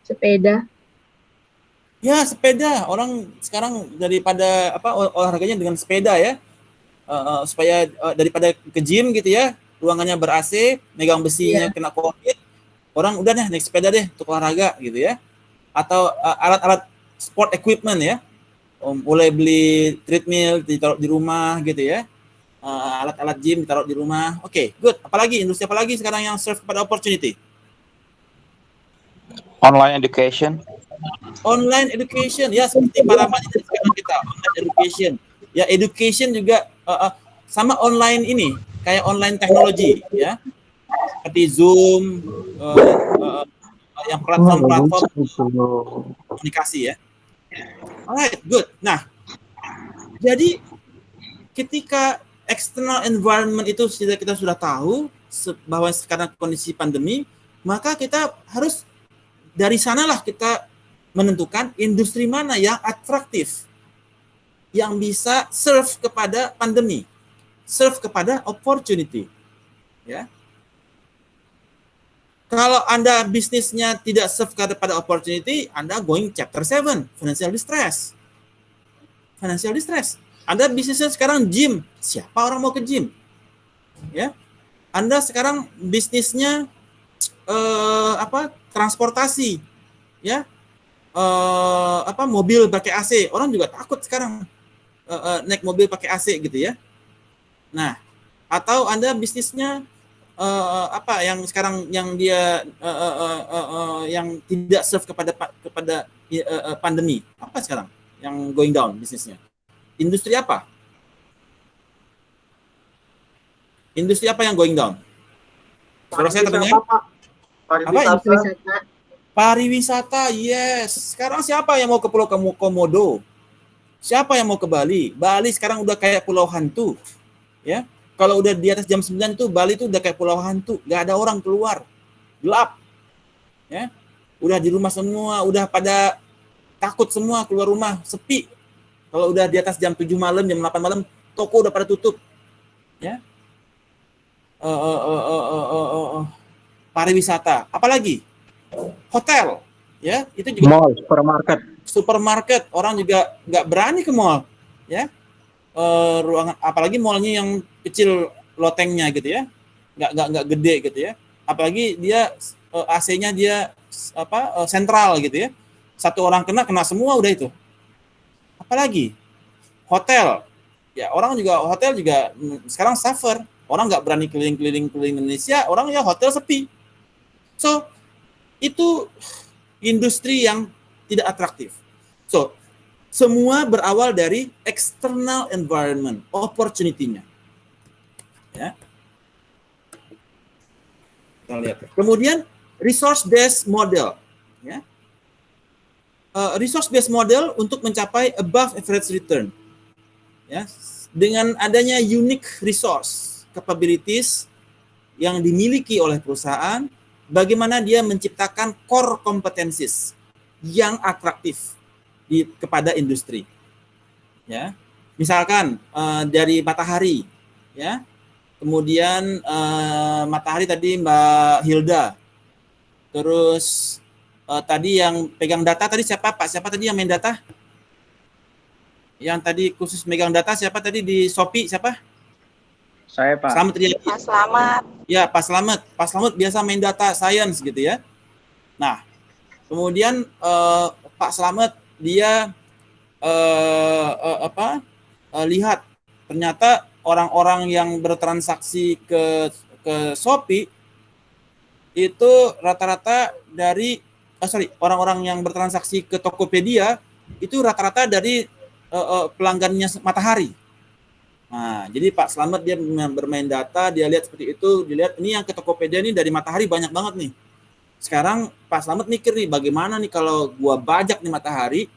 Sepeda. Ya, sepeda. Orang sekarang daripada olahraganya dengan sepeda ya. Supaya daripada ke gym gitu ya, ruangannya ber-AC, megang besinya kena COVID, orang udah deh naik sepeda deh untuk olahraga gitu ya. Atau alat-alat sport equipment ya. Mulai beli treadmill ditaruh di rumah gitu ya. Alat-alat gym ditaruh di rumah. Oke, good. Apalagi industri apalagi sekarang yang serve kepada opportunity? Online education. Online education ya, seperti paradigma sekarang kita online education. Ya, education juga sama online ini, kayak online teknologi ya. Seperti Zoom, yang platform-platform komunikasi ya. Alright, good. Nah, jadi ketika external environment itu kita sudah tahu bahwa sekarang kondisi pandemi, maka kita harus dari sanalah kita menentukan industri mana yang atraktif, yang bisa serve kepada pandemi, serve kepada opportunity. Ya. Kalau Anda bisnisnya tidak serve kepada opportunity, Anda going chapter 7, financial distress. Financial distress. Anda bisnisnya sekarang gym, siapa orang mau ke gym? Ya. Anda sekarang bisnisnya transportasi, ya. Mobil pakai AC, orang juga takut sekarang naik mobil pakai AC gitu ya. Nah, atau Anda bisnisnya yang sekarang yang dia yang tidak serve kepada pandemi, apa sekarang yang going down bisnisnya? Industri apa? Industri apa yang going down? Suara saya terdengar? Pariwisata. Pariwisata, yes. Sekarang siapa yang mau ke Pulau Komodo? Siapa yang mau ke Bali? Bali sekarang udah kayak pulau hantu. Ya. Kalau udah di atas jam 9 tuh Bali tuh udah kayak pulau hantu, nggak ada orang keluar. Gelap. Ya. Udah di rumah semua, udah pada takut semua keluar rumah, sepi. Kalau udah di atas jam 7 malam, jam 8 malam, toko udah pada tutup. Ya. Pariwisata, apalagi? Hotel, ya, itu juga Mall, supermarket, orang juga nggak berani ke mall, ya, ruangan, apalagi mallnya yang kecil lotengnya gitu ya, nggak gede gitu ya, apalagi dia AC-nya dia sentral gitu ya, satu orang kena semua udah itu, apalagi hotel, ya orang juga hotel juga sekarang suffer, orang nggak berani keliling Indonesia, orang ya hotel sepi, so itu industri yang tidak atraktif. So, semua berawal dari external environment, opportunity-nya. Ya. Kita lihat. Kemudian resource based model. Ya. Resource based model untuk mencapai above average return. Ya. Dengan adanya unique resource capabilities yang dimiliki oleh perusahaan, bagaimana dia menciptakan core competencies yang atraktif kepada industri. Ya, misalkan dari matahari, ya, kemudian matahari tadi Mbak Hilda, terus tadi yang pegang data tadi siapa Pak? Siapa tadi yang main data? Yang tadi khusus megang data siapa tadi di Shopee siapa? Saya Pak. Selamat Riyadi. Pak Slamet. Ya, Pak Slamet. Pak Slamet biasa main data science gitu ya. Nah, kemudian Pak Slamet dia lihat ternyata orang-orang yang bertransaksi ke Shopee itu rata-rata dari orang-orang yang bertransaksi ke Tokopedia itu rata-rata dari pelanggannya Matahari. Nah, jadi Pak Slamet dia bermain data, dia lihat seperti itu, dilihat ini yang ke Tokopedia ini dari Matahari banyak banget nih. Sekarang Pak Slamet mikir nih, bagaimana nih kalau gua bajak nih Matahari,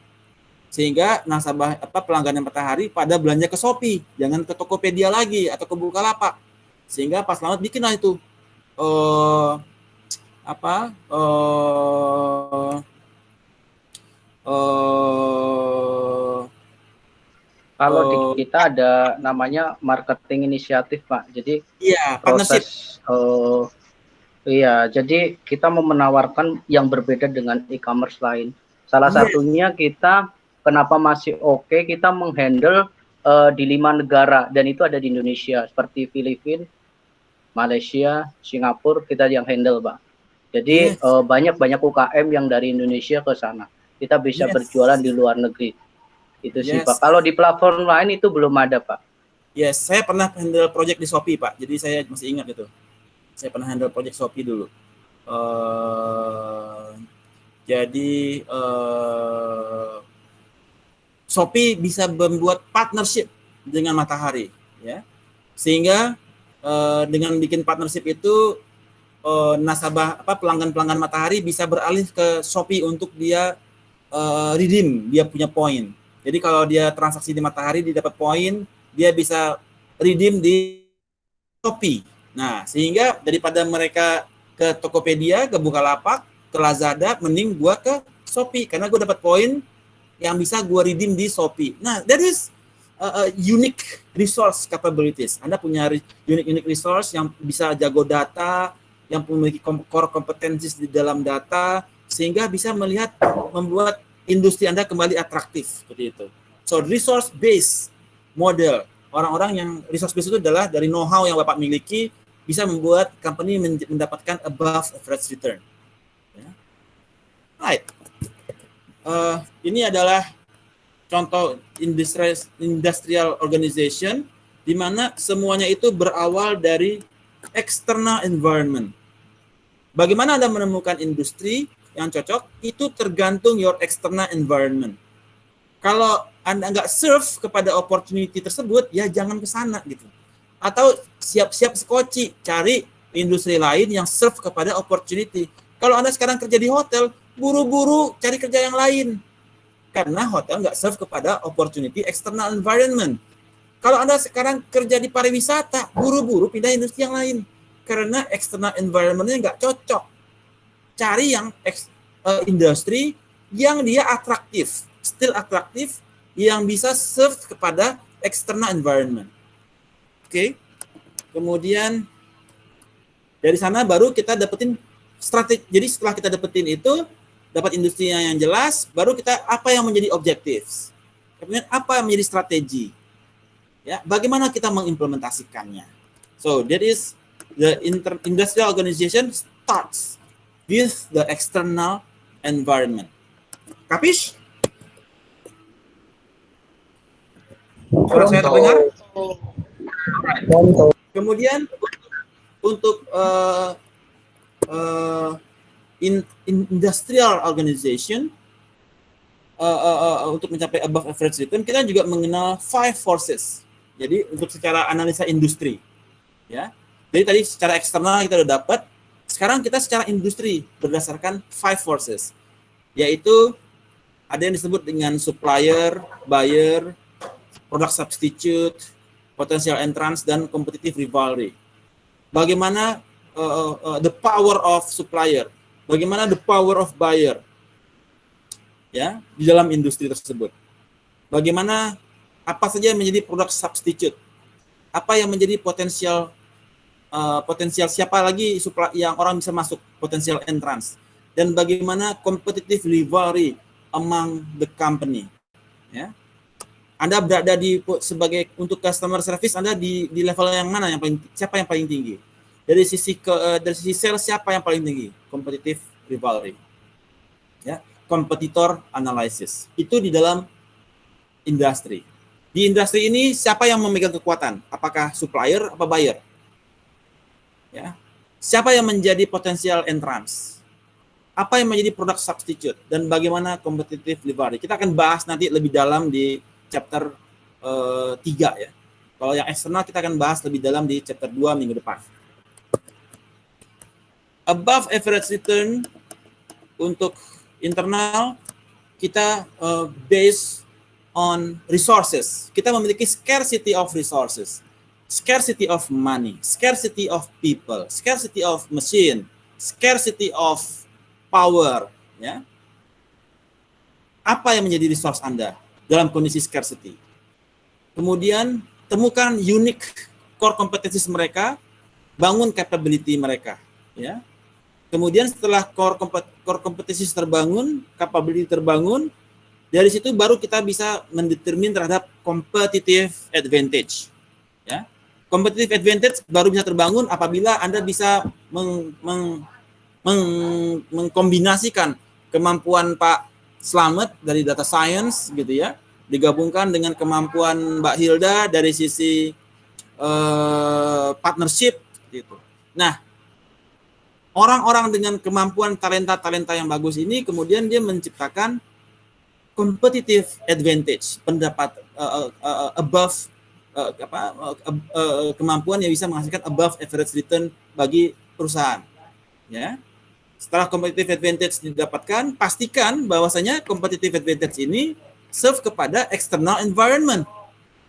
sehingga nasabah pelanggannya Matahari pada belanja ke Shopee, jangan ke Tokopedia lagi atau ke Bukalapak. Sehingga Pak Slamet bikinlah itu Kalau di kita ada namanya marketing inisiatif, Pak. Jadi iya, proses iya, jadi kita mau menawarkan yang berbeda dengan e-commerce lain. Salah satunya kita kenapa masih oke, kita menghandle di 5 negara dan itu ada di Indonesia seperti Filipina, Malaysia, Singapura kita yang handle, Pak. Jadi banyak UKM yang dari Indonesia ke sana. Kita bisa berjualan di luar negeri. Itu sih, Pak. Kalau di platform lain itu belum ada, Pak. Yes, saya pernah handle project di Shopee, Pak. Jadi saya masih ingat itu. Saya pernah handle project Shopee dulu. Jadi Shopee bisa membuat partnership dengan Matahari, ya. Sehingga dengan bikin partnership itu nasabah pelanggan-pelanggan Matahari bisa beralih ke Shopee untuk dia redeem, dia punya poin. Jadi kalau dia transaksi di Matahari dia dapat poin, dia bisa redeem di Shopee. Nah, sehingga daripada mereka ke Tokopedia, ke Bukalapak, ke Lazada, mending gua ke Shopee karena gua dapat poin yang bisa gua redeem di Shopee. Nah, that is unique resource capabilities. Anda punya unique resource yang bisa jago data, yang memiliki core competencies di dalam data, sehingga bisa membuat industri Anda kembali atraktif seperti itu. So resource based model, orang-orang yang resource based itu adalah dari know-how yang Bapak miliki bisa membuat company mendapatkan above average return. Ya. Right. Ini adalah contoh industrial organization di mana semuanya itu berawal dari external environment. Bagaimana Anda menemukan industri yang cocok, itu tergantung your external environment. Kalau Anda nggak serve kepada opportunity tersebut, ya jangan ke sana gitu. Atau siap-siap skoci, cari industri lain yang serve kepada opportunity. Kalau Anda sekarang kerja di hotel, buru-buru cari kerja yang lain. Karena hotel nggak serve kepada opportunity external environment. Kalau Anda sekarang kerja di pariwisata, buru-buru pindah industri yang lain. Karena external environment-nya nggak cocok. Cari yang industri yang dia atraktif, still atraktif, yang bisa serve kepada external environment. Oke. Kemudian dari sana baru kita dapetin strategi. Jadi setelah kita dapetin itu, dapat industrinya yang jelas, baru kita apa yang menjadi objectives. Kemudian apa yang menjadi strategi. Ya, bagaimana kita mengimplementasikannya. So, that is the industrial organization starts with the external environment. Kapish? Suara saya terdengar? Kemudian untuk industrial organization untuk mencapai above average return, kita juga mengenal 5 forces. Jadi untuk secara analisa industri, ya. Jadi tadi secara eksternal kita udah dapat. Sekarang kita secara industri berdasarkan 5 forces, yaitu ada yang disebut dengan supplier, buyer, product substitute, potential entrance, dan competitive rivalry. Bagaimana the power of supplier, bagaimana the power of buyer, ya, di dalam industri tersebut. Bagaimana apa saja yang menjadi product substitute, apa yang menjadi potensial siapa lagi yang orang bisa masuk, potensial entrance, dan bagaimana competitive rivalry among the company. Ya, Anda berada sebagai untuk customer service, Anda di level yang mana, siapa yang paling tinggi? Dari sisi sales siapa yang paling tinggi? Competitive rivalry. Ya, competitor analysis. Itu di dalam industri. Di industri ini siapa yang memegang kekuatan? Apakah supplier apa buyer? Ya. Siapa yang menjadi potensial entrance? Apa yang menjadi product substitute, dan bagaimana competitive rivalry? Kita akan bahas nanti lebih dalam di chapter 3 ya. Kalau yang eksternal kita akan bahas lebih dalam di chapter 2 minggu depan. Above average return untuk internal kita based on resources. Kita memiliki scarcity of resources, scarcity of money, scarcity of people, scarcity of machine, scarcity of power. Ya. Apa yang menjadi resource Anda dalam kondisi scarcity? Kemudian temukan unique core competencies mereka, bangun capability mereka. Ya. Kemudian setelah core competencies terbangun, capability terbangun, dari situ baru kita bisa mendetermin terhadap competitive advantage. Ya. Competitive advantage baru bisa terbangun apabila Anda bisa mengkombinasikan kemampuan Pak Slamet dari data science gitu ya, digabungkan dengan kemampuan Mbak Hilda dari sisi partnership gitu. Nah, orang-orang dengan kemampuan talenta-talenta yang bagus ini kemudian dia menciptakan competitive advantage, pendapat above kemampuan yang bisa menghasilkan above average return bagi perusahaan. Ya, setelah competitive advantage didapatkan, pastikan bahwasanya competitive advantage ini serve kepada external environment,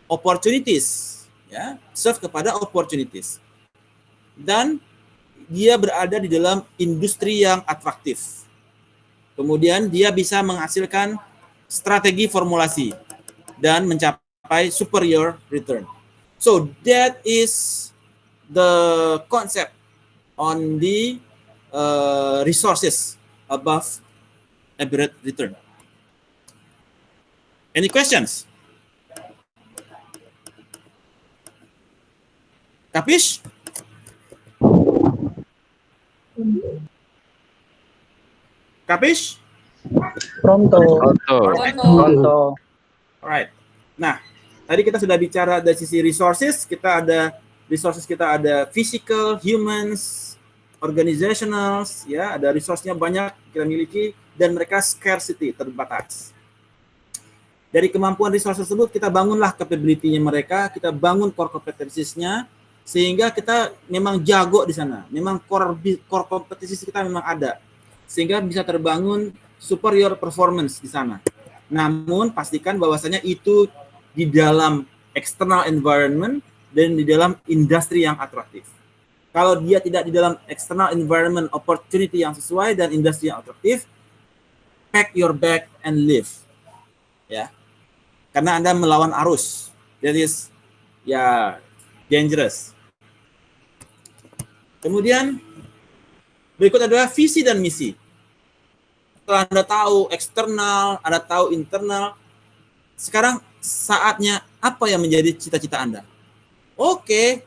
opportunities, ya, serve kepada opportunities, dan dia berada di dalam industri yang atraktif. Kemudian dia bisa menghasilkan strategi formulasi dan mencapai superior return. So that is the concept on the resources above average return. Any questions? Kapish? Kapish? Pronto. Contoh. Alright. Nah, tadi kita sudah bicara dari sisi resources, kita ada physical, humans, organizationals, ya, ada resource-nya banyak kita miliki dan mereka scarcity, terbatas. Dari kemampuan resource tersebut kita bangunlah capability-nya mereka, kita bangun core competencies-nya sehingga kita memang jago di sana. Memang core competencies kita memang ada. Sehingga bisa terbangun superior performance di sana. Namun pastikan bahwasanya itu di dalam external environment dan di dalam industri yang atraktif. Kalau dia tidak di dalam external environment opportunity yang sesuai dan industri yang atraktif, pack your bag and leave. Ya. Karena Anda melawan arus. That is ya dangerous. Kemudian berikut adalah visi dan misi. Setelah Anda tahu eksternal, Anda tahu internal, sekarang saatnya apa yang menjadi cita-cita Anda? Oke,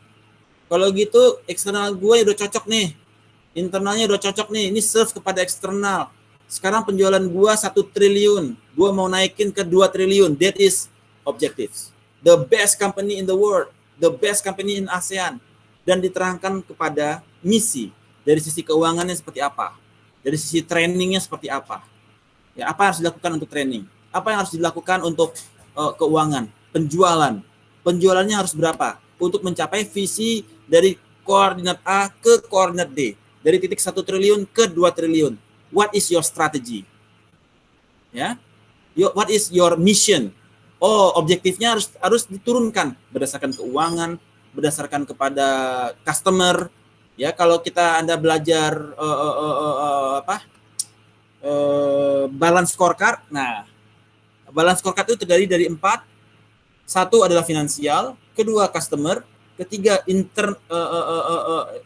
kalau gitu eksternal gue udah cocok nih, internalnya udah cocok nih, ini serve kepada eksternal. Sekarang penjualan gue 1 triliun, gue mau naikin ke 2 triliun, that is objectives. The best company in the world, the best company in ASEAN. Dan diterangkan kepada misi, dari sisi keuangannya seperti apa, dari sisi trainingnya seperti apa, ya, apa yang harus dilakukan untuk training, apa yang harus dilakukan untuk keuangan, penjualannya harus berapa untuk mencapai visi dari koordinat A ke koordinat D, dari titik 1 triliun ke 2 triliun. What is your strategy? Ya, what is your mission? Oh, objektifnya harus diturunkan berdasarkan keuangan, berdasarkan kepada customer. Ya, kalau Anda belajar balance scorecard. Nah, balance scorecard itu terdiri dari 4. 1 adalah finansial, kedua customer, ketiga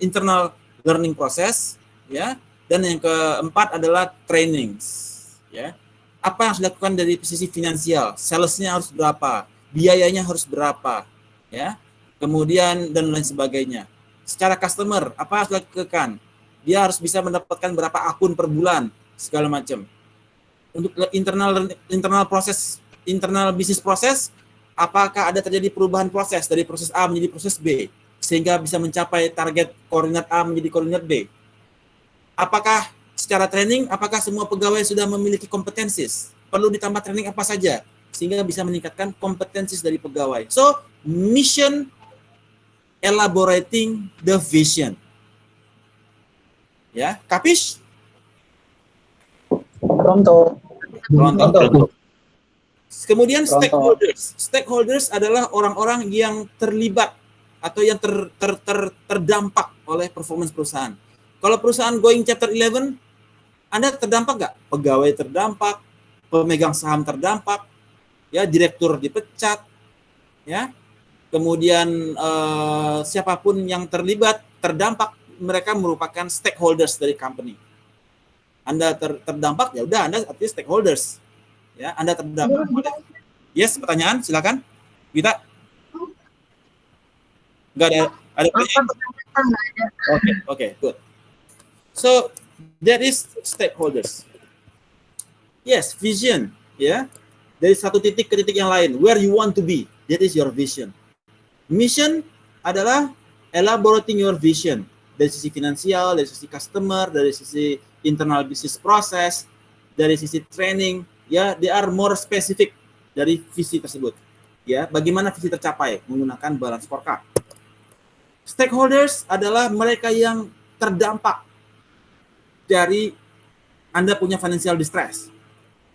internal learning process, ya, dan yang keempat adalah trainings, ya. Apa yang harus dilakukan dari sisi finansial? Salesnya harus berapa? Biayanya harus berapa? Ya. Kemudian dan lain sebagainya. Secara customer, apa harus dilakukan? Dia harus bisa mendapatkan berapa akun per bulan, segala macam. Untuk internal proses, internal bisnis proses, apakah ada terjadi perubahan proses dari proses A menjadi proses B sehingga bisa mencapai target koordinat A menjadi koordinat B? Apakah secara training, apakah semua pegawai sudah memiliki kompetensis? Perlu ditambah training apa saja sehingga bisa meningkatkan kompetensis dari pegawai? So, mission elaborating the vision. Ya, kapish? Pronto. Kemudian stakeholders. Stakeholders adalah orang-orang yang terlibat atau yang terdampak oleh performance perusahaan. Kalau perusahaan going chapter 11, Anda terdampak nggak? Pegawai terdampak, pemegang saham terdampak, ya, direktur dipecat, ya. Kemudian siapapun yang terlibat terdampak, mereka merupakan stakeholders dari company. Anda terdampak, ya udah Anda artinya stakeholders. Ya, Anda terdampak. Yes, pertanyaan, silakan. Kita. Nggak ada PM? Okay, good. So that is stakeholders. Yes, vision, ya. Dari satu titik ke titik yang lain, where you want to be, that is your vision. Mission adalah elaborating your vision dari sisi finansial, dari sisi customer, dari sisi internal business process, dari sisi training, ya, they are more specific dari visi tersebut. Ya, bagaimana visi tercapai menggunakan balance scorecard. Stakeholders adalah mereka yang terdampak dari Anda punya financial distress.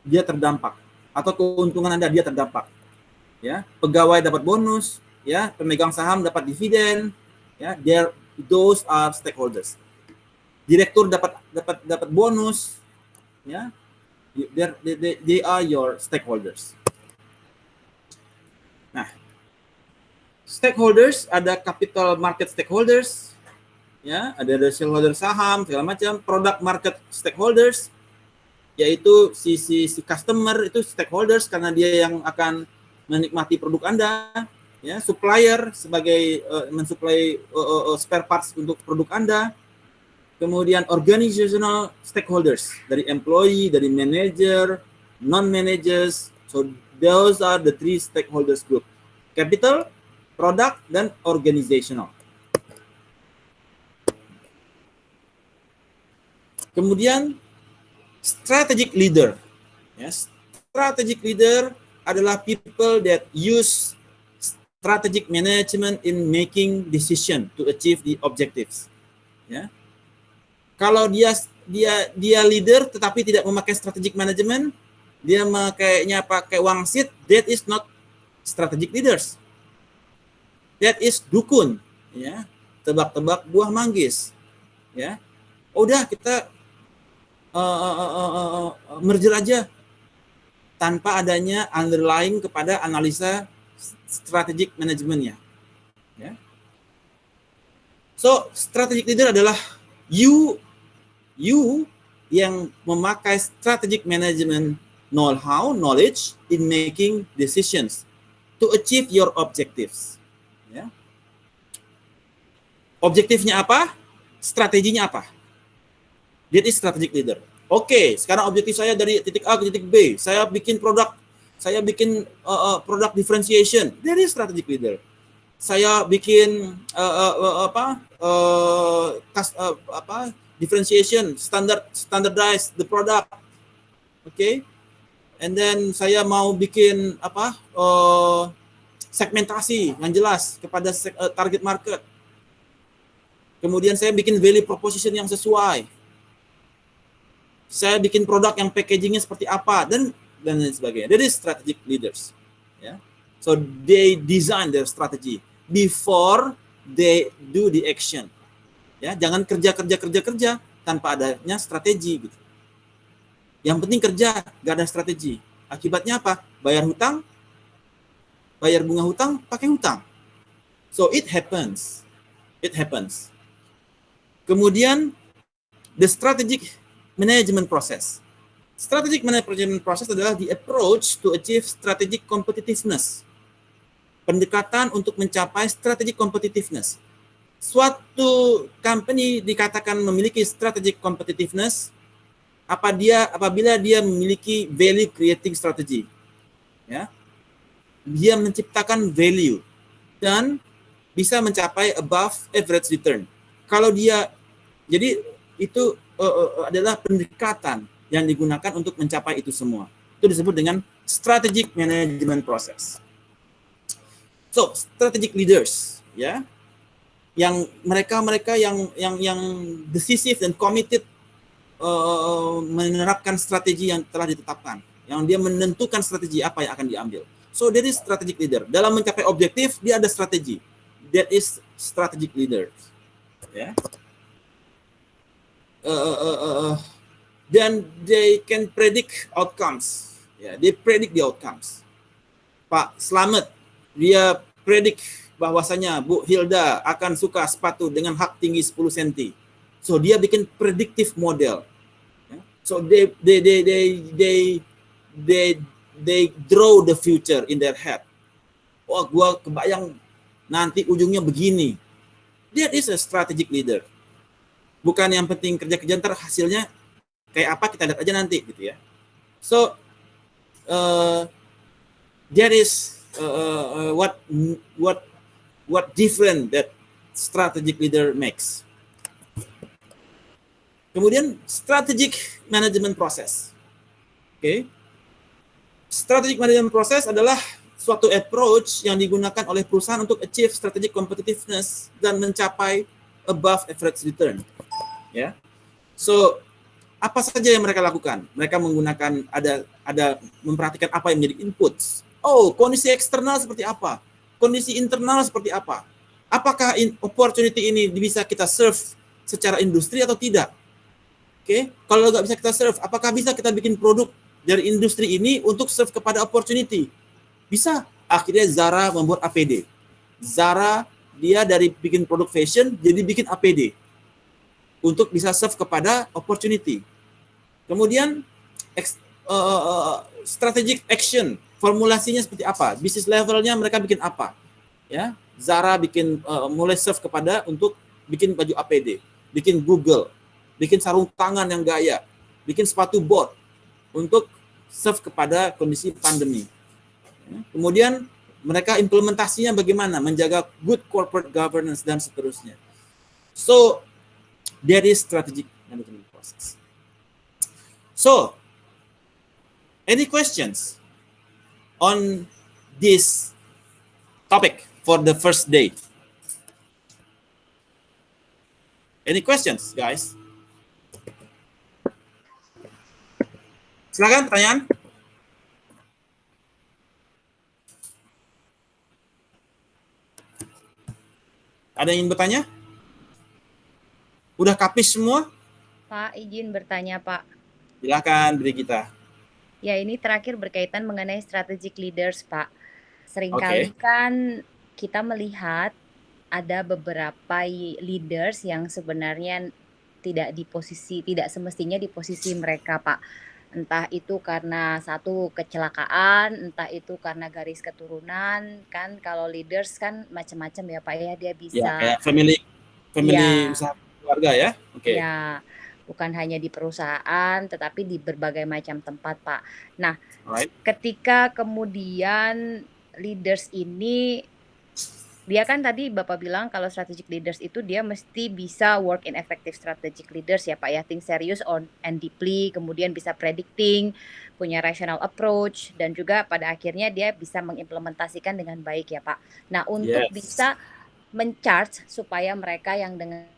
Dia terdampak, atau keuntungan Anda dia terdampak. Ya, pegawai dapat bonus, ya, pemegang saham dapat dividen, ya, those are stakeholders. Direktur dapat bonus, ya, they are your stakeholders. Nah, stakeholders ada capital market stakeholders, ya, ada shareholder saham segala macam, product market stakeholders, yaitu si customer itu stakeholders karena dia yang akan menikmati produk Anda, ya, supplier sebagai mensuplai spare parts untuk produk Anda, kemudian organizational stakeholders dari employee, dari manager, non-managers. So those are the three stakeholders group: capital, product, dan organizational. Kemudian strategic leader. Yes, strategic leader adalah people that use strategic management in making decision to achieve the objectives. Ya. Kalau dia leader tetapi tidak memakai strategic management, dia pakai wangsit, that is not strategic leaders. That is dukun, ya. Tebak-tebak buah manggis, ya. Udah kita merger aja tanpa adanya underlying kepada analisa strategic manajemennya. Ya. So strategic leader adalah you yang memakai strategic management know-how, knowledge in making decisions to achieve your objectives. Ya. Objektifnya apa? Strateginya apa? That is strategic leader. Oke, sekarang objektif saya dari titik A ke titik B. Saya bikin produk differentiation. That is strategic leader. Saya bikin differentiation, standardize the product. Okay? And then saya mau bikin segmentasi yang jelas kepada target market. Kemudian saya bikin value proposition yang sesuai. Saya bikin produk yang packagingnya seperti apa dan lain sebagainya. That is strategic leaders. Yeah. So they design their strategy before they do the action. Ya, jangan kerja tanpa adanya strategi gitu. Yang penting kerja, gak ada strategi. Akibatnya apa? Bayar hutang, bayar bunga hutang, pakai hutang. So it happens. It happens. Kemudian the strategic management process. Strategic management process adalah the approach to achieve strategic competitiveness. Pendekatan untuk mencapai strategic competitiveness. Suatu company dikatakan memiliki strategic competitiveness apabila dia memiliki value creating strategy. Ya. Dia menciptakan value dan bisa mencapai above average return. Kalau dia, jadi itu adalah pendekatan yang digunakan untuk mencapai itu semua. Itu disebut dengan strategic management process. So, strategic leaders, ya, yang mereka yang decisive dan committed menerapkan strategi yang telah ditetapkan, yang dia menentukan strategi apa yang akan diambil. So, that is strategic leader. Dalam mencapai objektif, dia ada strategi. That is strategic leaders. Ya. Then they can predict outcomes. Ya, they predict the outcomes. Pak Slamet, dia predict bahwasanya Bu Hilda akan suka sepatu dengan hak tinggi 10 cm. So dia bikin predictive model. Yeah. So they draw the future in their head. Wah, gua kebayang nanti ujungnya begini. That is a strategic leader. Bukan yang penting kerja-kerja ntar hasilnya kayak apa kita lihat aja nanti gitu ya. So that is what different that strategic leader makes. Kemudian strategic management process. Oke. Strategic management process adalah suatu approach yang digunakan oleh perusahaan untuk achieve strategic competitiveness dan mencapai above average return. Ya. So, apa saja yang mereka lakukan? Mereka menggunakan ada memperhatikan apa yang menjadi inputs. Oh, kondisi eksternal seperti apa? Kondisi internal seperti apa? Apakah opportunity ini bisa kita serve secara industri atau tidak? Oke, kalau nggak bisa kita serve, apakah bisa kita bikin produk dari industri ini untuk serve kepada opportunity? Bisa. Akhirnya Zara membuat APD. Zara dia dari bikin produk fashion jadi bikin APD untuk bisa serve kepada opportunity. Kemudian strategic action, formulasinya seperti apa? Bisnis levelnya mereka bikin apa? Ya, Zara bikin mulai serve kepada untuk bikin baju APD, bikin Google, bikin sarung tangan yang gaya, bikin sepatu bot untuk serve kepada kondisi pandemi. Kemudian mereka implementasinya bagaimana? Menjaga good corporate governance dan seterusnya. So, that is strategic management process. So, any questions on this topic for the first day? Any questions, guys? Silakan pertanyaan. Ada yang ingin bertanya? Udah kapis semua? Pak, izin bertanya, Pak. Silakan, beri kita. Ya, ini terakhir berkaitan mengenai strategic leaders, Pak. Seringkali kan kita melihat ada beberapa leaders yang sebenarnya tidak semestinya di posisi mereka, Pak. Entah itu karena satu kecelakaan, entah itu karena garis keturunan, kan kalau leaders kan macam-macam ya Pak ya, dia bisa Ya, kayak family ya, usaha keluarga ya. Oke. ya, bukan hanya di perusahaan tetapi di berbagai macam tempat, Pak. Nah, Alright. ketika kemudian leaders ini, dia kan tadi Bapak bilang kalau strategic leaders itu dia mesti bisa work in effective strategic leaders ya Pak ya, think serious and deeply, kemudian bisa predicting, punya rational approach, dan juga pada akhirnya dia bisa mengimplementasikan dengan baik ya Pak. Nah, untuk bisa mencharge supaya mereka yang dengan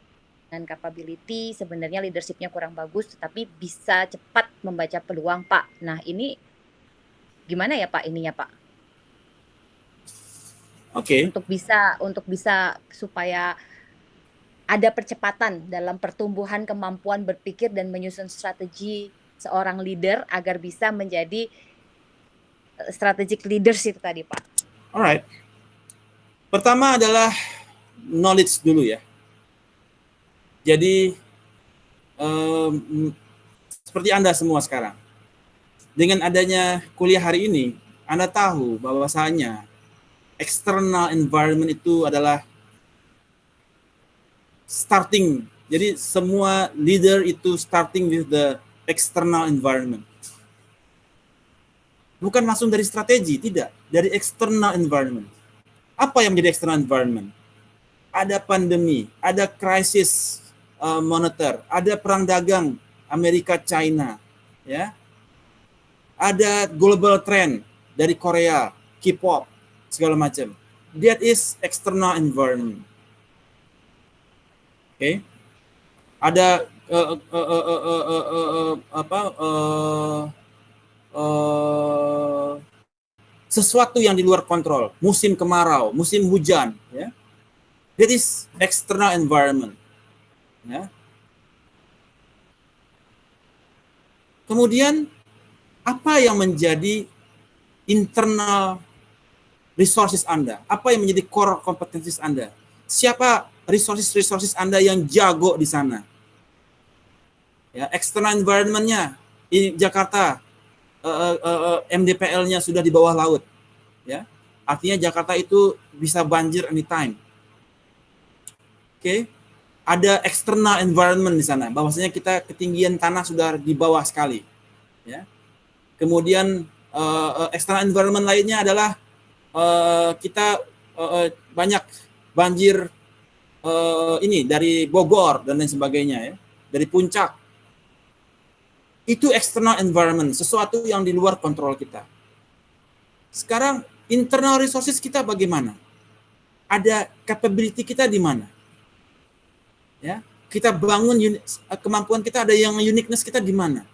capability sebenarnya leadership-nya kurang bagus tetapi bisa cepat membaca peluang Pak. Nah, ini gimana ya Pak ininya Pak? Oke. Untuk bisa supaya ada percepatan dalam pertumbuhan kemampuan berpikir dan menyusun strategi seorang leader agar bisa menjadi strategic leadership tadi Pak. Alright. Pertama adalah knowledge dulu ya. Jadi seperti Anda semua sekarang, dengan adanya kuliah hari ini, Anda tahu bahwasanya external environment itu adalah starting. Jadi semua leader itu starting with the external environment. Bukan langsung dari strategi, tidak. Dari external environment. Apa yang menjadi external environment? Ada pandemi, ada krisis moneter, ada perang dagang Amerika-China, ya. Ada global trend dari Korea, K-pop, segala macam. That is external environment. Oke. Ada sesuatu yang di luar kontrol, musim kemarau, musim hujan, ya. That is external environment. Ya. Kemudian apa yang menjadi internal resources Anda? Apa yang menjadi core competencies Anda? Siapa resources Anda yang jago di sana? Ya, external environment-nya di Jakarta, MDPL-nya sudah di bawah laut, ya. Artinya Jakarta itu bisa banjir anytime. Oke. Ada external environment di sana, bahwasanya kita ketinggian tanah sudah di bawah sekali, ya. Kemudian external environment lainnya adalah kita banyak banjir ini dari Bogor dan lain sebagainya, ya, dari puncak. Itu external environment, sesuatu yang di luar kontrol kita. Sekarang internal resources kita bagaimana? Ada capability kita di mana? Ya, kita bangun kemampuan kita, ada yang uniqueness kita di mana,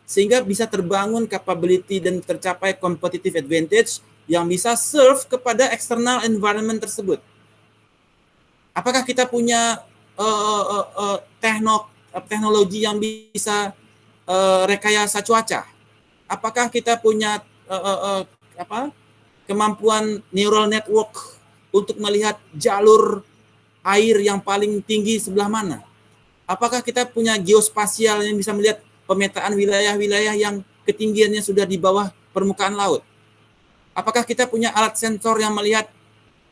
sehingga bisa terbangun capability dan tercapai competitive advantage yang bisa serve kepada external environment tersebut. Apakah kita punya teknologi yang bisa rekayasa cuaca? Apakah kita punya kemampuan neural network untuk melihat jalur air yang paling tinggi sebelah mana? Apakah kita punya geospasial yang bisa melihat pemetaan wilayah-wilayah yang ketinggiannya sudah di bawah permukaan laut? Apakah kita punya alat sensor yang melihat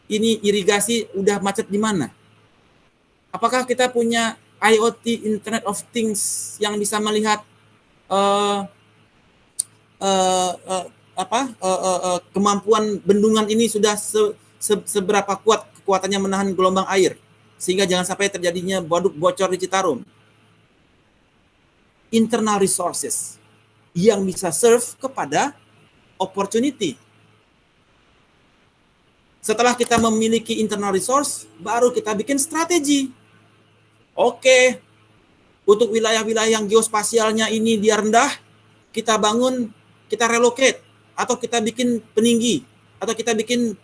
ini irigasi udah macet di mana? Apakah kita punya IoT, Internet of Things, yang bisa melihat kemampuan bendungan ini sudah seberapa kuat kekuatannya menahan gelombang air, sehingga jangan sampai terjadinya waduk bocor di Citarum. Internal resources yang bisa serve kepada opportunity. Setelah kita memiliki internal resource, baru kita bikin strategi. Oke, untuk wilayah-wilayah yang geospasialnya ini dia rendah, kita bangun, kita relocate, atau kita bikin peninggi, atau kita bikin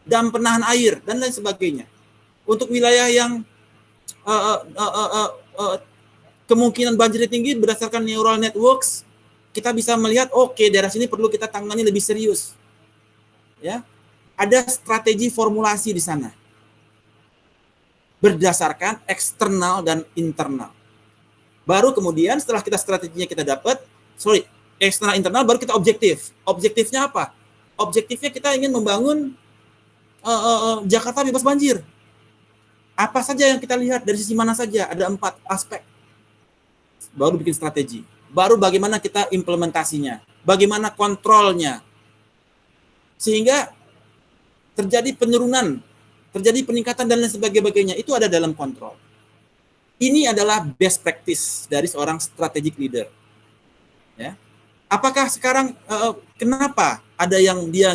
dam penahan air, dan lain sebagainya. Untuk wilayah yang kemungkinan banjirnya tinggi, berdasarkan neural networks, kita bisa melihat, oke, daerah sini perlu kita tangani lebih serius. Ya, ada strategi formulasi di sana, berdasarkan eksternal dan internal. Baru kemudian setelah kita strateginya kita dapat, eksternal internal, baru kita objektif. Objektifnya apa? Objektifnya kita ingin membangun Jakarta bebas banjir. Apa saja yang kita lihat, dari sisi mana saja, ada 4 aspek. Baru bikin strategi. Baru bagaimana kita implementasinya, bagaimana kontrolnya, sehingga terjadi penurunan, terjadi peningkatan dan lain sebagainya. Itu ada dalam kontrol. Ini adalah best practice dari seorang strategic leader. Ya. Apakah sekarang kenapa ada yang dia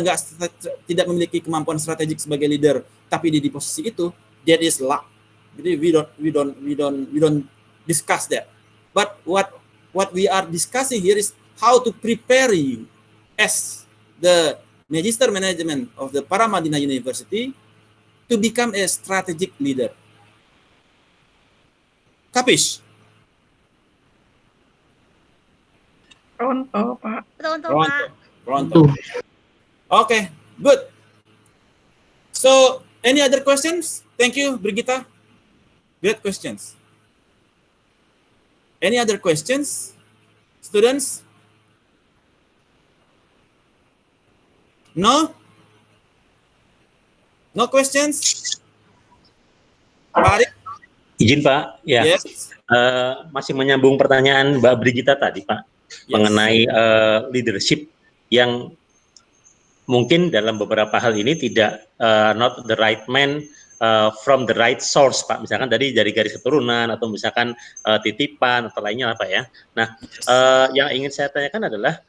tidak memiliki kemampuan strategik sebagai leader, tapi di posisi itu? That is luck. Jadi we don't discuss that. But what we are discussing here is how to prepare you as the Magister Management of the Paramadina University to become a strategic leader. Kapish? Pronto, Pak. Pronto, Pak. Pronto. Okay, good. So, any other questions? Thank you, Brigitta. Great questions. Any other questions, students? No? No questions? Pak Arif? Izin Pak, ya. Yes. Masih menyambung pertanyaan Mbak Brigitta tadi Pak, mengenai leadership yang mungkin dalam beberapa hal ini tidak not the right man from the right source Pak, misalkan dari garis keturunan atau misalkan titipan atau lainnya apa ya. Nah, yang ingin saya tanyakan adalah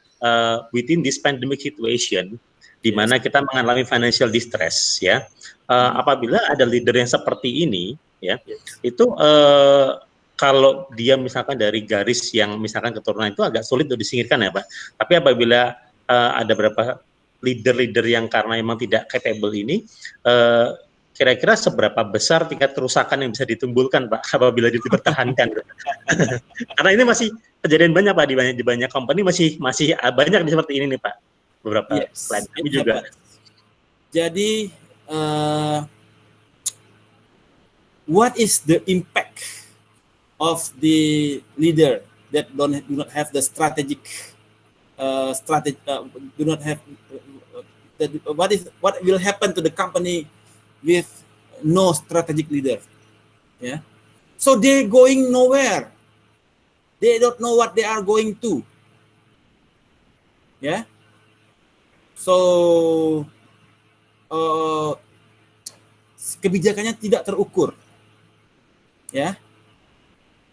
within this pandemic situation di mana kita mengalami financial distress ya, apabila ada leader yang seperti ini ya, itu kalau dia misalkan dari garis yang misalkan keturunan itu agak sulit untuk disingkirkan ya Pak. Tapi apabila ada beberapa leader-leader yang karena memang tidak capable ini, kira-kira seberapa besar tingkat kerusakan yang bisa ditimbulkan Pak apabila dipertahankan? Karena ini masih kejadian banyak Pak di banyak company, masih banyak seperti ini nih Pak. Beberapa klien kami juga. Jadi what is the impact of the leader that do not have the strategic do not have what will happen to the company with no strategic leader. Yeah. So they're going nowhere. They don't know what they are going to. Yeah. So kebijakannya tidak terukur. Ya.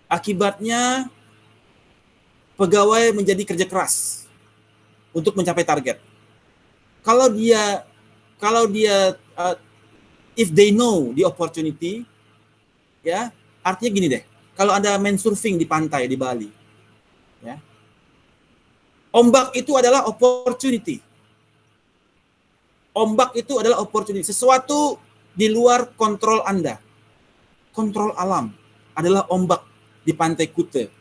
Akibatnya pegawai menjadi kerja keras untuk mencapai target. Kalau dia if they know the opportunity, ya, artinya gini deh. Kalau Anda main surfing di pantai di Bali, ya. Ombak itu adalah opportunity. Ombak itu adalah opportunity, sesuatu di luar kontrol Anda. Kontrol alam adalah ombak di pantai Kute.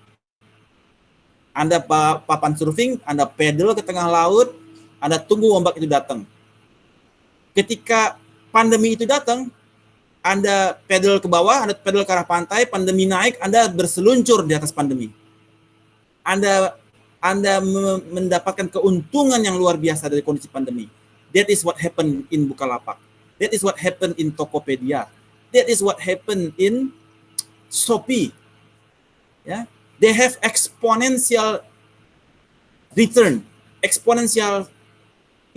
Anda papan surfing, Anda pedal ke tengah laut, Anda tunggu ombak itu datang. Ketika pandemi itu datang, Anda pedal ke bawah, Anda pedal ke arah pantai, pandemi naik, Anda berseluncur di atas pandemi. Anda mendapatkan keuntungan yang luar biasa dari kondisi pandemi. That is what happened in Bukalapak. That is what happened in Tokopedia. That is what happened in Shopee. Yeah, they have exponential return, exponential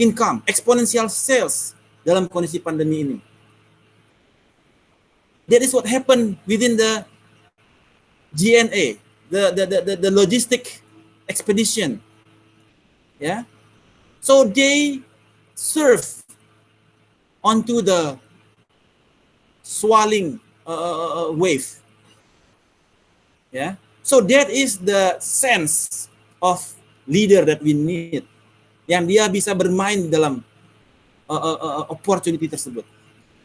income, exponential sales dalam kondisi pandemi ini. That is what happened within the GNA, the logistic expedition. Yeah, so they surf onto the swelling wave. Yeah, so that is the sense of leader that we need. Yang dia bisa bermain dalam opportunity tersebut.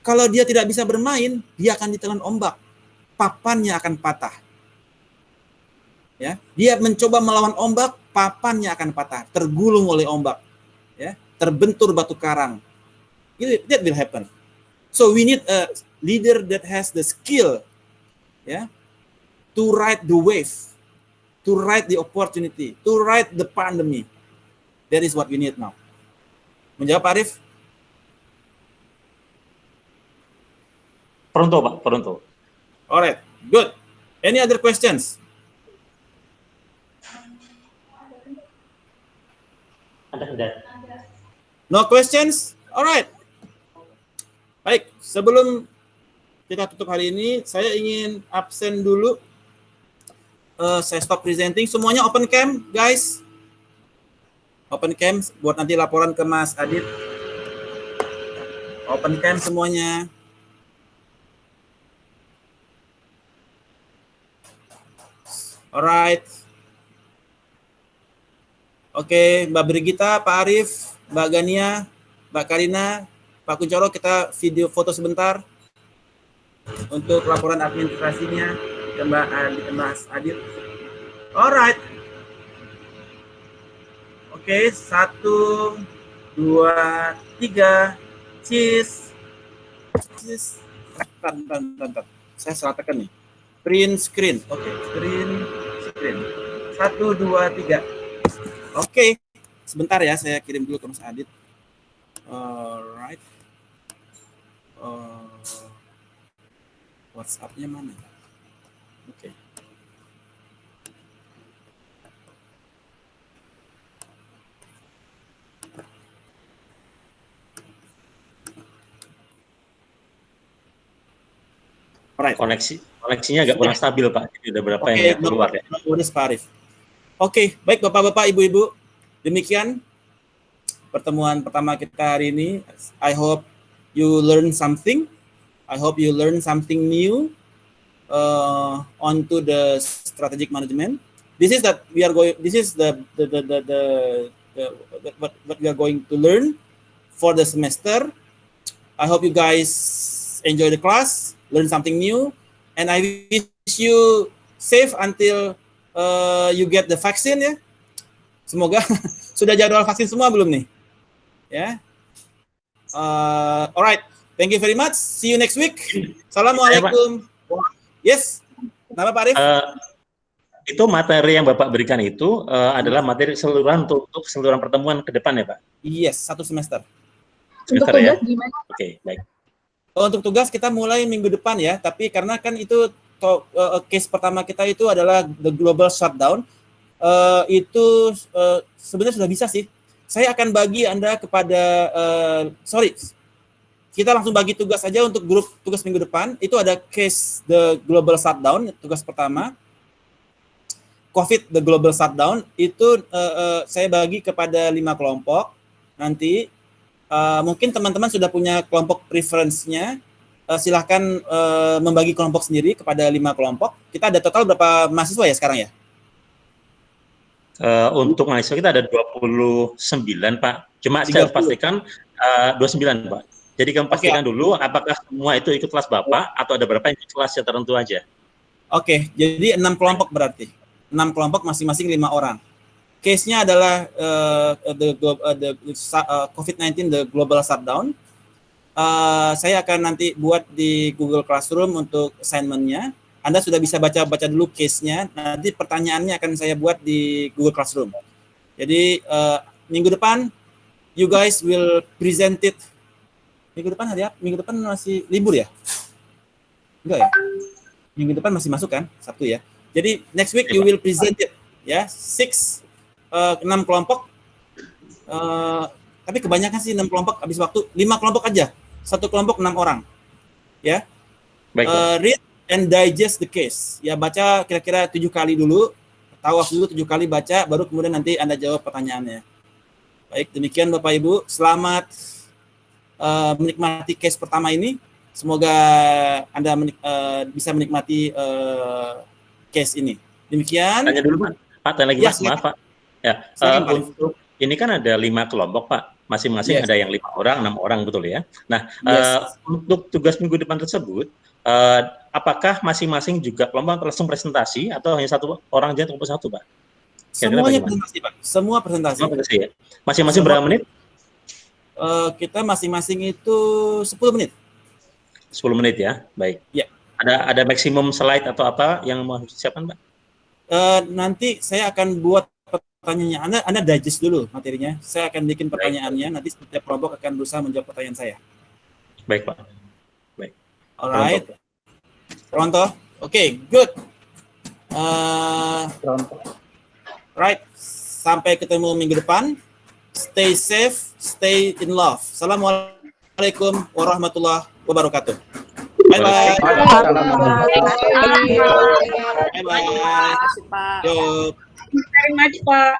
Kalau dia tidak bisa bermain, dia akan ditelan ombak, papannya akan patah. Ya, dia mencoba melawan ombak, papannya akan patah, tergulung oleh ombak, ya, terbentur batu karang. That will happen. So we need a leader that has the skill, ya, to ride the wave, to ride the opportunity, to ride the pandemic. That is what we need now. Menjawab Pak Arif? Pronto, Pak, pronto. Alright, good. Any other questions? Ada. No questions? Alright. Baik, sebelum kita tutup hari ini, saya ingin absen dulu. Saya stop presenting. Semuanya open cam, guys. Open cam buat nanti laporan ke Mas Adit. Open cam semuanya. Alright. Oke, Mbak Brigita, Pak Arif, Mbak Gania, Mbak Karina, Pak Kuncoro, kita video foto sebentar untuk laporan administrasinya ke Mbak Adit, Mas Adit. Alright. Oke, 1, 2, 3. Cheese. Cheese. Bentar. Saya salah tekan nih. Print screen. Oke, screen. 1, 2, 3. Oke. Sebentar ya, saya kirim dulu ke Mas Adit. Alright. WhatsApp-nya mana? Oke. Alright. Koneksinya agak kurang stabil, Pak. Jadi ada berapa yang keluar ya. Pak Arif. Oke, baik Bapak-bapak, Ibu-ibu. Demikian pertemuan pertama kita hari ini. I hope you learn something. I hope you learn something new onto the strategic management. This is that we are going. This is what we are going to learn for the semester. I hope you guys enjoy the class, learn something new, and I wish you safe until you get the vaccine ya. Semoga sudah jadwal vaksin semua belum nih? Ya. Alright. Thank you very much. See you next week. Assalamualaikum. Yes. Nama Pak Arif? Itu materi yang Bapak berikan itu adalah materi keseluruhan untuk keseluruhan pertemuan ke depan ya Pak? Yes, 1 semester. Untuk Twitter ya. tugas gimana? Oke, baik. Untuk tugas kita mulai minggu depan ya, tapi karena kan itu case pertama kita itu adalah the global shutdown, itu sebenarnya sudah bisa sih. Saya akan bagi Anda kepada, kita langsung bagi tugas aja untuk grup tugas minggu depan. Itu ada case the global shutdown, tugas pertama. COVID the global shutdown, itu saya bagi kepada 5 kelompok. Nanti mungkin teman-teman sudah punya kelompok preference-nya, silahkan membagi kelompok sendiri kepada 5 kelompok. Kita ada total berapa mahasiswa ya sekarang ya? Untuk mahasiswa kita ada 29 Pak, cuma saya pastikan 29 Pak. Jadi kamu pastikan dulu apakah semua itu ikut kelas Bapak atau ada berapa yang ikut kelas yang tertentu aja. Oke, jadi 6 kelompok berarti. 6 kelompok masing-masing 5 orang. Case-nya adalah COVID-19 the global shutdown. Saya akan nanti buat di Google Classroom untuk assignment-nya. Anda sudah bisa baca-baca dulu case-nya. Nanti pertanyaannya akan saya buat di Google Classroom. Jadi minggu depan you guys will present it. Minggu depan hari apa? Minggu depan masih libur ya? Enggak ya? Minggu depan masih masuk kan? Sabtu ya. Jadi next week you will present it ya. 6 kelompok. Tapi kebanyakan sih 6 kelompok habis waktu. 5 kelompok aja. 1 kelompok 6 orang. Ya. Baik. Read and digest the case. Ya, baca kira-kira 7 kali dulu. Tawaf dulu 7 kali baca, baru kemudian nanti Anda jawab pertanyaannya. Baik, demikian Bapak Ibu. Selamat menikmati case pertama ini. Semoga Anda bisa menikmati case ini. Demikian. Tanya dulu Pak. Pak, tanya lagi Mas, maaf Pak. Ya, untuk ini kan ada 5 kelompok Pak. Masing-masing ada yang 5 orang, 6 orang betul ya. Nah, untuk tugas minggu depan tersebut, apakah masing-masing juga kelompok langsung presentasi atau hanya 1 orang aja untuk satu Pak? Semuanya presentasi Pak. Semua presentasi. Ya? Masing-masing berapa menit? Kita masing-masing itu 10 menit. 10 menit ya, baik. Ya. Ada maksimum slide atau apa yang mau disiapkan Pak? Nanti saya akan buat pertanyaannya. Anda digest dulu materinya. Saya akan bikin pertanyaannya. Nanti setiap kelompok akan berusaha menjawab pertanyaan saya. Baik Pak. Baik. Alright. Pronto? Oke, good. Right. Sampai ketemu minggu depan. Stay safe, stay in love. Assalamualaikum warahmatullahi wabarakatuh. Bye-bye. Bye-bye. Yo. Very much, Pak.